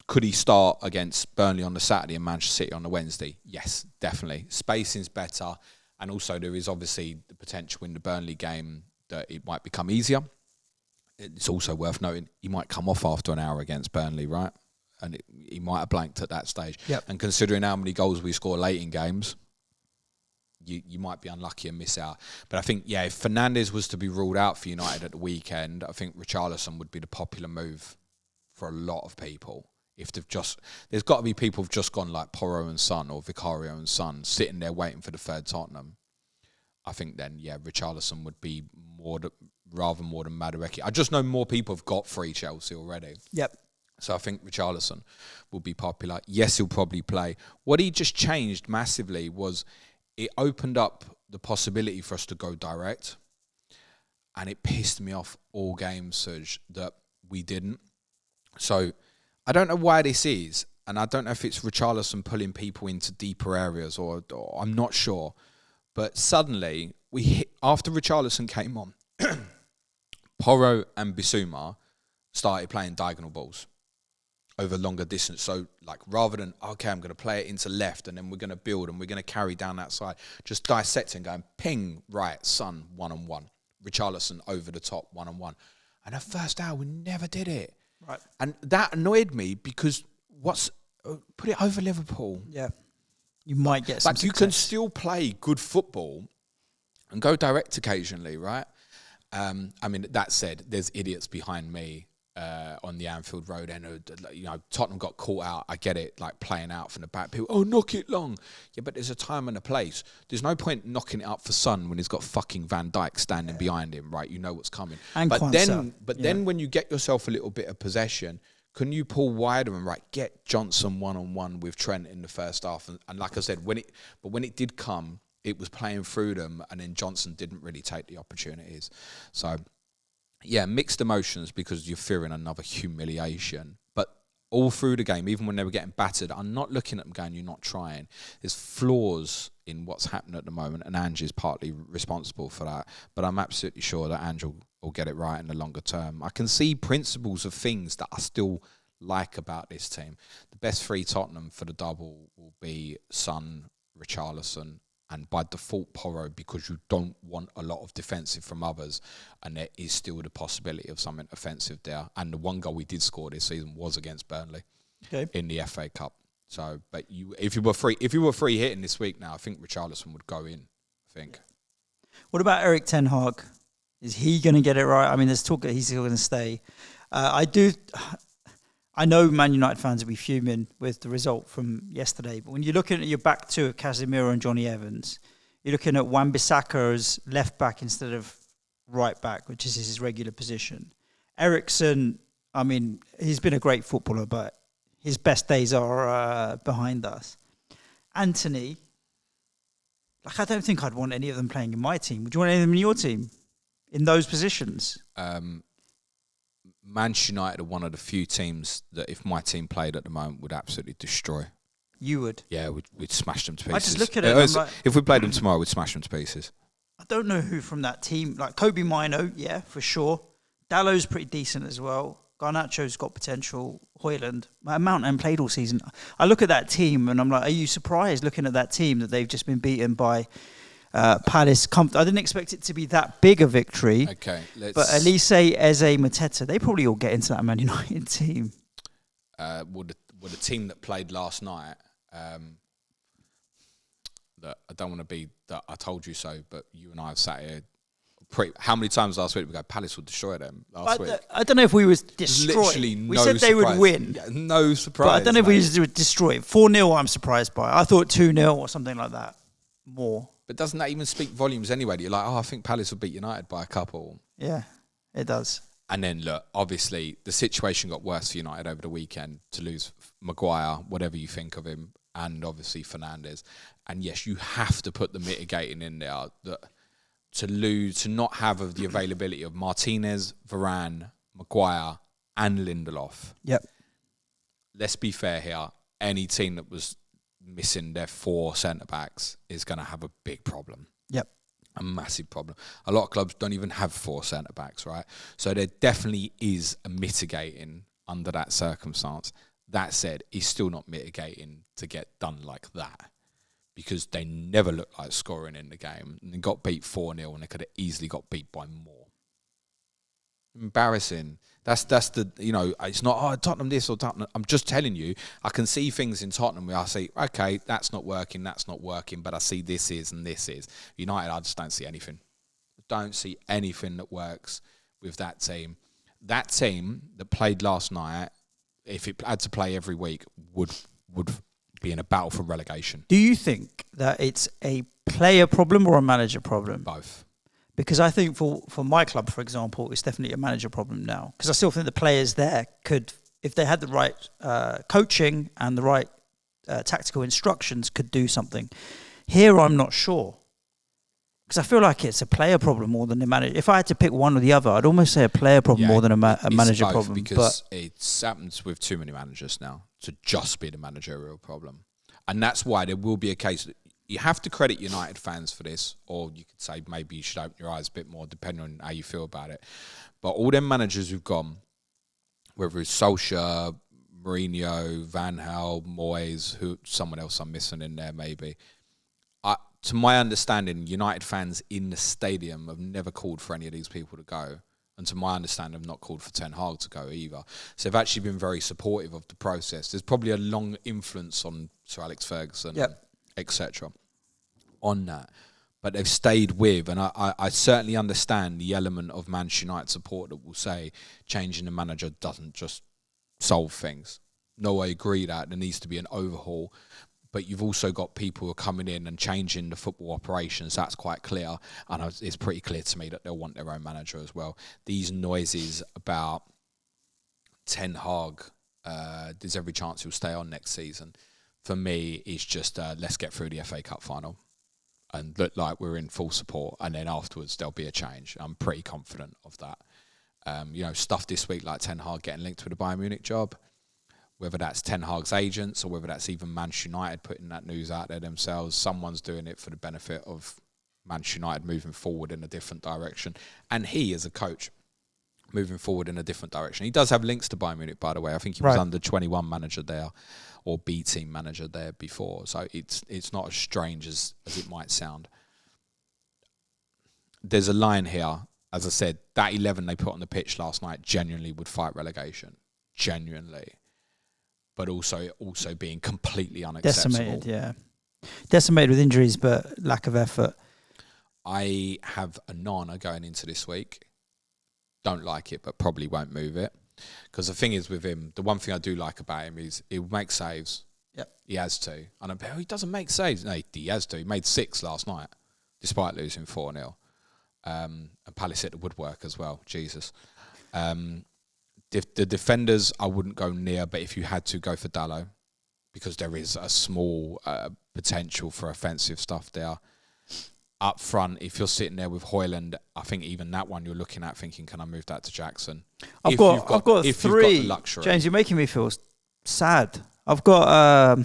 Could he start against Burnley on the Saturday and Manchester City on the Wednesday? Yes, definitely. Spacing's better. And also there is obviously the potential in the Burnley game that it might become easier. It's also worth noting he might come off after an hour against Burnley, right? And he might have blanked at that stage.
Yep.
And considering how many goals we score late in games, you might be unlucky and miss out. But I think, if Fernandes was to be ruled out for United at the weekend, I think Richarlison would be the popular move for a lot of people. If there's got to be people who've just gone like Porro and Son or Vicario and Son, sitting there waiting for the third Tottenham. I think then, Richarlison would be rather more than Madueke. I just know more people have got free Chelsea already.
Yep.
So I think Richarlison will be popular. Yes, he'll probably play. What he just changed massively was it opened up the possibility for us to go direct. And it pissed me off all games, Suj, that we didn't. So I don't know why this is. And I don't know if it's Richarlison pulling people into deeper areas or I'm not sure. But suddenly, after Richarlison came on, Porro and Bissouma started playing diagonal balls over longer distance. So, rather than, okay, I'm going to play it into left and then we're going to build and we're going to carry down that side, just dissecting, going ping, right, Son, one-on-one. Richarlison over the top, one-on-one. And the first hour, we never did it.
Right.
And that annoyed me because put it over Liverpool.
Yeah. You might get some
you can still play good football and go direct occasionally, right? That said, there's idiots behind me on the Anfield Road end. Tottenham got caught out. I get it, playing out from the back. People, knock it long. Yeah, but there's a time and a place. There's no point knocking it up for Son when he's got fucking Van Dijk standing behind him, right? You know what's coming.
And
then when you get yourself a little bit of possession, can you pull wider and get Johnson one-on-one with Trent in the first half? And like I said, when it did come, it was playing through them, and then Johnson didn't really take the opportunities. So, mixed emotions because you're fearing another humiliation. But all through the game, even when they were getting battered, I'm not looking at them going, you're not trying. There's flaws in what's happening at the moment, and Ange is partly responsible for that. But I'm absolutely sure that Ange will get it right in the longer term. I can see principles of things that I still like about this team. The best three Tottenham for the double will be Son, Richarlison, and by default Porro, because you don't want a lot of defensive from others, and there is still the possibility of something offensive there. And the one goal we did score this season was against Burnley in the FA Cup. So, but if you were free hitting this week now, I think Richarlison would go in. I think.
What about Erik ten Hag? Is he going to get it right? I mean, there's talk that he's still going to stay. I know Man United fans will be fuming with the result from yesterday, but when you're looking at your back two of Casemiro and Johnny Evans, you're looking at Wan-Bissaka as left back instead of right back, which is his regular position. Eriksen, I mean, he's been a great footballer, but his best days are behind us. Anthony, I don't think I'd want any of them playing in my team. Would you want any of them in your team? In those positions?
Manchester United are one of the few teams that if my team played at the moment would absolutely destroy.
You would?
Yeah, we'd smash them to pieces.
I just look at it
if we played them tomorrow, we'd smash them to pieces.
I don't know who from that team. Kobe Mino, yeah, for sure. Dallow's pretty decent as well. Garnacho's got potential. Højlund. Mount and played all season. I look at that team and I'm like, are you surprised looking at that team that they've just been beaten by Palace? I didn't expect it to be that big a victory.
Okay,
but Elise, Eze, Mateta, they probably all get into that Man United team.
Would the team that played last night, that I don't want to be that I told you so, but you and I have sat here. How many times last week we go, Palace would destroy them last week?
I don't know if we was destroyed.
Literally
we said they would win.
Yeah, no surprise.
But I don't know if we would destroy. 4-0 I'm surprised by. I thought 2-0 or something like that. More.
But doesn't that even speak volumes anyway? You're like, I think Palace will beat United by a couple.
Yeah, it does.
And then, look, obviously, the situation got worse for United over the weekend to lose Maguire, whatever you think of him, and obviously Fernandes. And yes, you have to put the mitigating in there that to not have the availability of Martinez, Varane, Maguire, and Lindelof.
Yep.
Let's be fair here. Any team that was missing their 4 centre-backs is going to have a big problem.
Yep.
A massive problem. A lot of clubs don't even have 4 centre-backs, right? So there definitely is a mitigating under that circumstance. That said, it's still not mitigating to get done like that because they never looked like scoring in the game. And they got beat 4-0 and they could have easily got beat by more. Embarrassing. That's the, it's not, Tottenham this or Tottenham. I'm just telling you, I can see things in Tottenham where I say, okay, that's not working, but I see this is and this is. United, I just don't see anything. Don't see anything that works with that team. That team that played last night, if it had to play every week, would be in a battle for relegation.
Do you think that it's a player problem or a manager problem?
Both.
Because I think for my club, for example, it's definitely a manager problem now. Because I still think the players there could, if they had the right coaching and the right tactical instructions, could do something. Here, I'm not sure. Because I feel like it's a player problem more than a manager. If I had to pick one or the other, I'd almost say a player problem more than a manager problem.
Because it's happens with too many managers now to just be the managerial problem. And that's why there will be a case that you have to credit United fans for this, or you could say maybe you should open your eyes a bit more, depending on how you feel about it. But all them managers who've gone, whether it's Solskjaer, Mourinho, Van Gaal, Moyes, someone else I'm missing in there maybe. To my understanding, United fans in the stadium have never called for any of these people to go. And to my understanding, have not called for Ten Hag to go either. So they've actually been very supportive of the process. There's probably a long influence on Sir Alex Ferguson, etc. on that. But they've stayed with, and I certainly understand the element of Manchester United support that will say changing the manager doesn't just solve things. No, I agree that there needs to be an overhaul. But you've also got people who are coming in and changing the football operations. That's quite clear. And it's pretty clear to me that they'll want their own manager as well. These noises about Ten Hag, there's every chance he'll stay on next season. For me, it's just let's get through the FA Cup final and look like we're in full support. And then afterwards, there'll be a change. I'm pretty confident of that. Stuff this week like Ten Hag getting linked with the Bayern Munich job. Whether that's Ten Hag's agents or whether that's even Manchester United putting that news out there themselves, someone's doing it for the benefit of Manchester United moving forward in a different direction. And he, as a coach, moving forward in a different direction. He does have links to Bayern Munich, by the way. I think he was under 21 manager there or B team manager there before. So it's not as strange as it might sound. There's a line here. As I said, that 11 they put on the pitch last night genuinely would fight relegation. Genuinely. But also being completely unacceptable.
Decimated with injuries, but lack of effort.
I have a Nana going into this week. Don't like it, but probably won't move it. Because the thing is with him, the one thing I do like about him is he'll make saves.
Yep.
He has to. And he doesn't make saves. No, he has to. He made 6 last night, despite losing 4-0. And Palace hit the woodwork as well. Jesus. The defenders, I wouldn't go near, but if you had to, go for Dallo, because there is a small potential for offensive stuff there. Up front, if you're sitting there with Haaland, I think even that one you're looking at thinking, can I move that to Jackson?
I've got 3.
You've got the luxury.
James, you're making me feel sad. I've got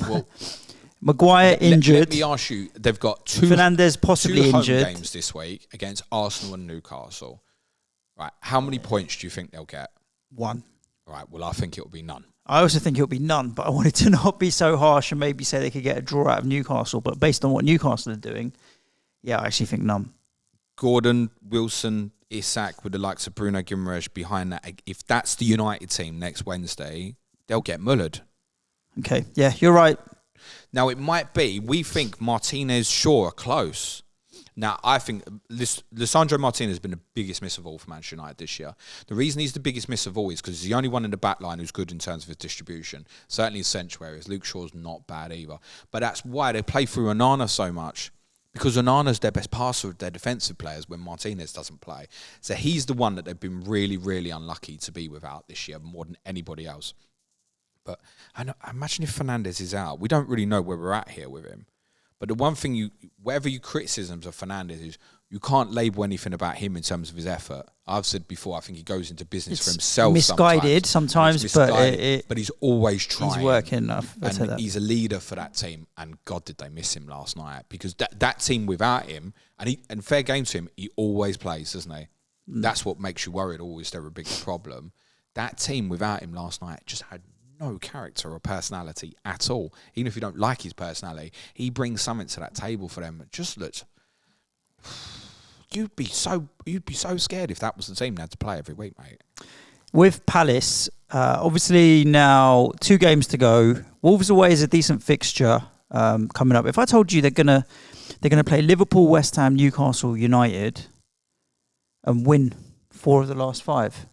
Maguire injured.
Let me ask you, they've got
Fernandes possibly injured.
2 home games this week against Arsenal and Newcastle. Right, how many points do you think they'll get?
1.
Right, well, I think it'll be none.
I also think it'll be none, but I wanted to not be so harsh and maybe say they could get a draw out of Newcastle. But based on what Newcastle are doing, I actually think none.
Gordon, Wilson, Isak with the likes of Bruno Guimaraes behind that. If that's the United team next Wednesday, they'll get mullered.
Okay, yeah, you're right.
Now, it might be, we think Martinez, Shaw are close. Now, I think Lisandro Martinez has been the biggest miss of all for Manchester United this year. The reason he's the biggest miss of all is because he's the only one in the back line who's good in terms of his distribution. Certainly his central areas. Luke Shaw's not bad either. But that's why they play through Onana so much, because Onana's their best passer of their defensive players when Martinez doesn't play. So he's the one that they've been really, really unlucky to be without this year more than anybody else. But I imagine if Fernandes is out, we don't really know where we're at here with him. But the one thing whatever your criticisms of Fernandes is, you can't label anything about him in terms of his effort. I've said before, I think he goes into business for himself.
Misguided sometimes,
but he's always trying.
He's working enough.
And he's a leader for that team. And God, did they miss him last night? Because that team without him, and fair game to him, he always plays, doesn't he? That's what makes you worried. Always they're a big problem. That team without him last night just had no character or personality at all. Even if you don't like his personality, he brings something to that table for them. It just looks. You'd be so scared if that was the team they had to play every week, mate.
With Palace, obviously now 2 games to go. Wolves away is a decent fixture coming up. If I told you they're gonna play Liverpool, West Ham, Newcastle, United, and win 4 of the last 5.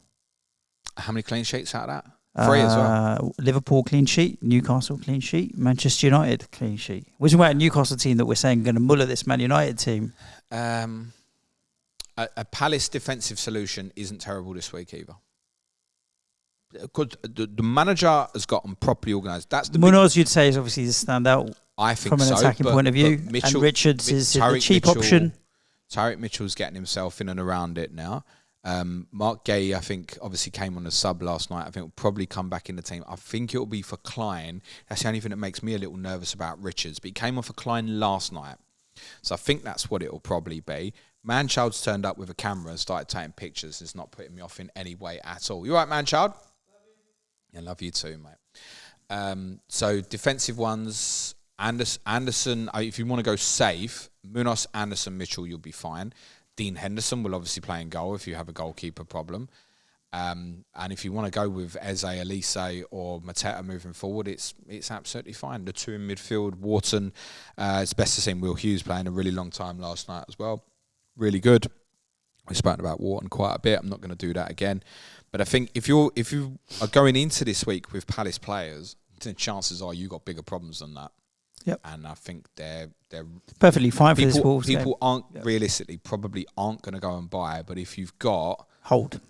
How many clean sheets out of that? 3 as well.
Liverpool clean sheet, Newcastle clean sheet, Manchester United clean sheet. Which is why a Newcastle team that we're saying are going to muller this Man United team.
A Palace defensive solution isn't terrible this week either. Because the manager has gotten properly organised. That's the
Munoz, you'd say, is obviously the standout.
I think
from an attacking point of view.
Mitchell,
and Richards is the cheap option.
Tyreek Mitchell's getting himself in and around it now. Mark Gay, I think, obviously came on a sub last night. I think will probably come back in the team. I think it will be for Klein. That's the only thing that makes me a little nervous about Richards. But he came on for Klein last night. So I think that's what it will probably be. Manchild's turned up with a camera and started taking pictures. It's not putting me off in any way at all. You all right, Manchild? Love you. Yeah, love you too, mate. So defensive ones, Anderson, if you want to go safe, Munoz, Anderson, Mitchell, you'll be fine. Dean Henderson will obviously play in goal if you have a goalkeeper problem. And if you want to go with Eze, Elise or Mateta moving forward, it's absolutely fine. The 2 in midfield, Wharton, it's best to see Will Hughes playing a really long time last night as well. Really good. We've spoken about Wharton quite a bit. I'm not going to do that again. But I think if you are going into this week with Palace players, then chances are you got bigger problems than that.
Yep.
And I think they're
perfectly fine for this Wolves game.
People aren't realistically probably aren't going to go and buy, but if you've got
hold,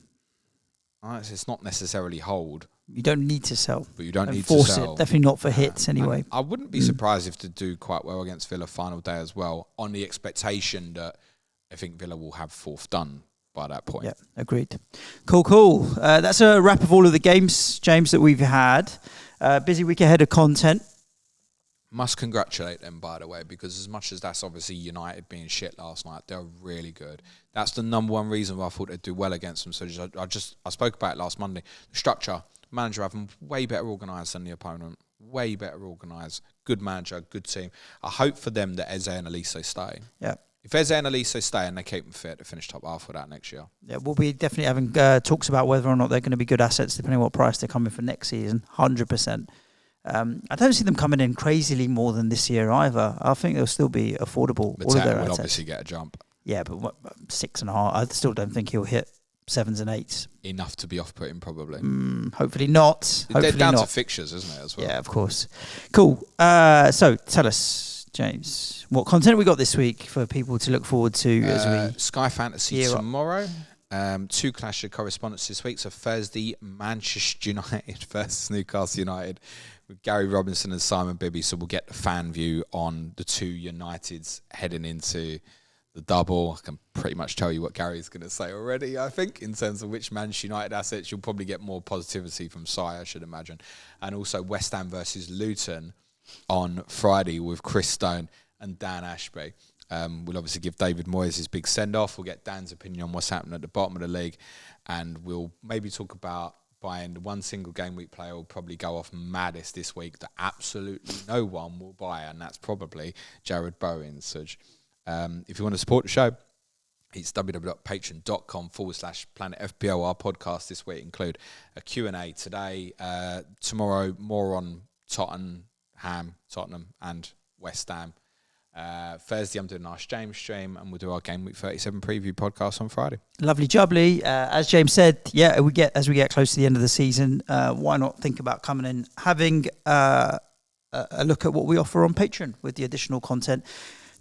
it's not necessarily hold.
You don't need to sell,
but you don't need
force
to sell.
It. Definitely not for hits anyway.
I wouldn't be surprised if they do quite well against Villa final day as well, on the expectation that I think Villa will have 4th done by that point.
Yeah, agreed. Cool. That's a wrap of all of the games, James, that we've had. Busy week ahead of content.
Must congratulate them, by the way, because as much as that's obviously United being shit last night, they're really good. That's the number one reason why I thought they'd do well against them. So I spoke about it last Monday. The structure, manager have them way better organised than the opponent. Way better organised. Good manager, good team. I hope for them that Eze and Elise stay.
Yeah.
If Eze and Elise stay and they keep them fit, they finish top half for that next year.
Yeah, we'll be definitely having talks about whether or not they're going to be good assets, depending on what price they're coming for next season. 100%. I don't see them coming in crazily more than this year either. I think they'll still be affordable.
Mateta
all of their
will
assets.
obviously get a jump.
Yeah, but 6.5. I still don't think he'll hit 7s and 8s.
Enough to be off-putting, probably.
Hopefully not.
They're down to fixtures, isn't it, as well?
Yeah, of course. Cool. So tell us, James, what content we got this week for people to look forward to as we
Sky Fantasy tomorrow. 2 clash of correspondence this week. So Thursday, Manchester United versus Newcastle United with Gary Robinson and Simon Bibby. So we'll get the fan view on the 2 Uniteds heading into the double. I can pretty much tell you what Gary's going to say already, I think, in terms of which Manchester United assets. You'll probably get more positivity from Sai, I should imagine. And also West Ham versus Luton on Friday with Chris Stone and Dan Ashby. We'll obviously give David Moyes his big send-off. We'll get Dan's opinion on what's happening at the bottom of the league. And we'll maybe talk about buying the one single game week player will probably go off maddest this week that absolutely no one will buy, and that's probably Jared Bowen, Suj. If you want to support the show, it's www.patreon.com/Planet FPL. Our podcast this week include a Q&A today. Tomorrow, more on Tottenham and West Ham. Thursday, I'm doing an Ask James stream, and we'll do our Game Week 37 preview podcast on Friday.
Lovely jubbly. As James said, as we get close to the end of the season, why not think about coming in, having a look at what we offer on Patreon with the additional content.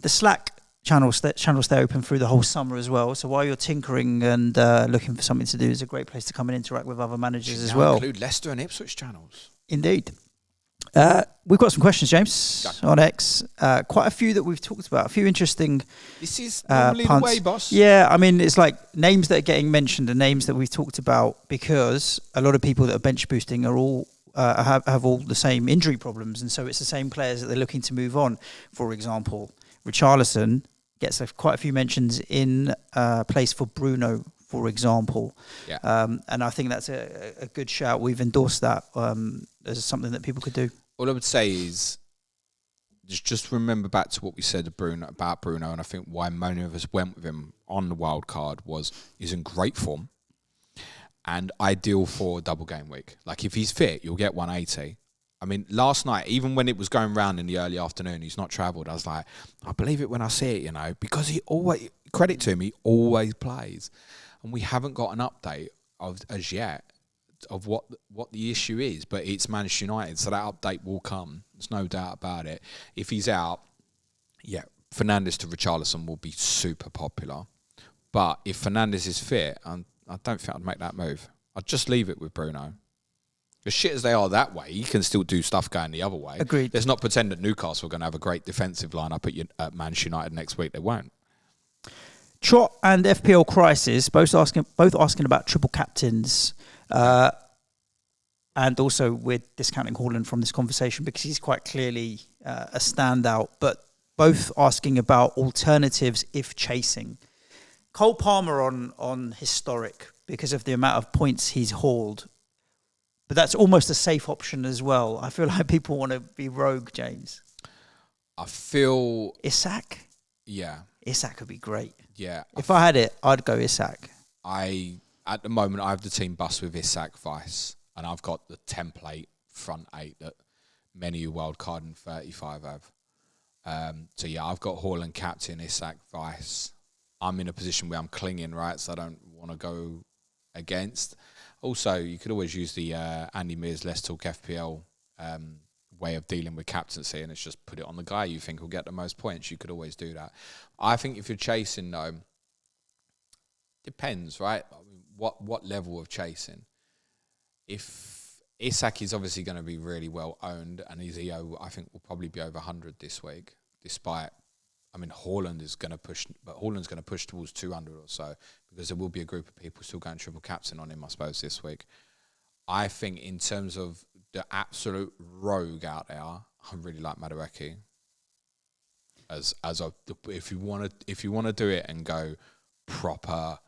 The Slack channels stay open through the whole summer as well. So while you're tinkering and looking for something to do, is a great place to come and interact with other managers as well.
Include Leicester and Ipswich channels.
Indeed. We've got some questions, James, on X. Quite a few that we've talked about. A few interesting.
This is normally the way, boss.
Yeah, I mean, it's like names that are getting mentioned and names that we've talked about because a lot of people that are bench boosting are all have all the same injury problems, and so it's the same players that they're looking to move on. For example, Richarlison gets quite a few mentions in place for Bruno, for example.
Yeah.
And I think that's a good shout. We've endorsed that as something that people could do.
All I would say is just remember back to what we said about Bruno, and I think why many of us went with him on the wild card was he's in great form and ideal for double game week. Like if he's fit, you'll get 180. I mean, last night, even when it was going round in the early afternoon, he's not travelled. I was like, I believe it when I see it, because he always, credit to him, he always plays. And we haven't got an update as yet of what the issue is, but it's Manchester United, so that update will come. There's no doubt about it. If he's out, Fernandes to Richarlison will be super popular. But if Fernandes is fit, I don't think I'd make that move. I'd just leave it with Bruno. As shit as they are that way, he can still do stuff going the other way.
Agreed.
Let's not pretend that Newcastle are going to have a great defensive lineup at Manchester United next week. They won't.
Trot and FPL Crisis both asking about triple captains, and also we're discounting Haaland from this conversation because he's quite clearly a standout. But both asking about alternatives if chasing. Cole Palmer on historic because of the amount of points he's hauled. But that's almost a safe option as well. I feel like people want to be rogue, James.
I feel...
Isak?
Yeah.
Isak would be great.
Yeah.
If I had it, I'd go Isak.
At the moment, I have the team bus with Isak, Vice, and I've got the template front eight that many who wildcard in 35 have. So, yeah, I've got Haaland captain, Isak, Vice. I'm in a position where I'm clinging, right, so I don't want to go against... Also, you could always use the Andy Mears Let's Talk FPL way of dealing with captaincy, and it's just put it on the guy you think will get the most points. You could always do that. I think if you're chasing, though, depends, right? I mean, what level of chasing? If Isak is obviously going to be really well owned, and his EO, I think, will probably be over 100 this week, despite... I mean, Haaland is going to push, but Haaland's going to push towards 200 or so because there will be a group of people still going triple captain on him, I suppose, this week. I think in terms of the absolute rogue out there, I really like Madueke. If you want to do it and go proper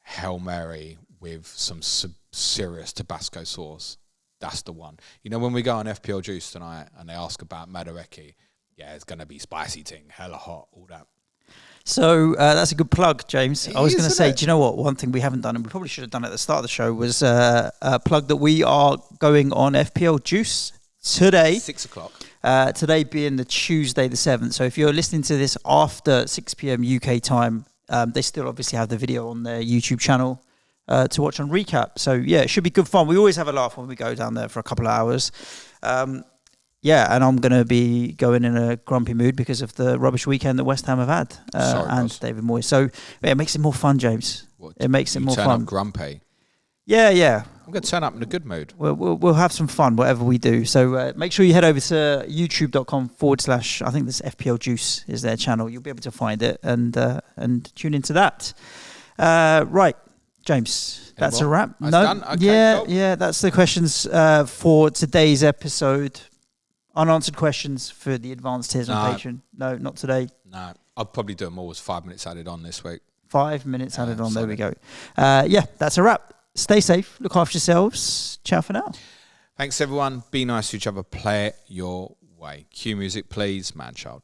Hail Mary with some serious Tabasco sauce, that's the one. When we go on FPL Juice tonight and they ask about Madueke, yeah, it's going to be spicy ting, hella hot, all that.
So that's a good plug, James. I was going to say,
it?
do you know what? One thing we haven't done, and we probably should have done at the start of the show, was a plug that we are going on FPL Juice today.
6 o'clock.
Today being the Tuesday the 7th. So if you're listening to this after 6 p.m. UK time, they still obviously have the video on their YouTube channel to watch on recap. So yeah, it should be good fun. We always have a laugh when we go down there for a couple of hours. Yeah, and I'm going to be going in a grumpy mood because of the rubbish weekend that West Ham have had and boss. David Moyes. So yeah, it makes it more fun, James. It makes it more fun.
Turn up grumpy?
Yeah.
I'm going to turn up in a good mood.
We'll have some fun, whatever we do. So make sure you head over to youtube.com/ I think this FPL Juice is their channel. You'll be able to find it and tune into that. Right, James, that's a wrap.
No, done? Okay, cool.
Yeah, that's the questions for today's episode. Unanswered questions for the advanced tiers on Patreon. No, not today.
No, I'll probably do them all with 5 minutes added on this week.
5 minutes added on. There we go. Yeah, that's a wrap. Stay safe. Look after yourselves. Ciao for now.
Thanks, everyone. Be nice to each other. Play it your way. Cue music, please, man child.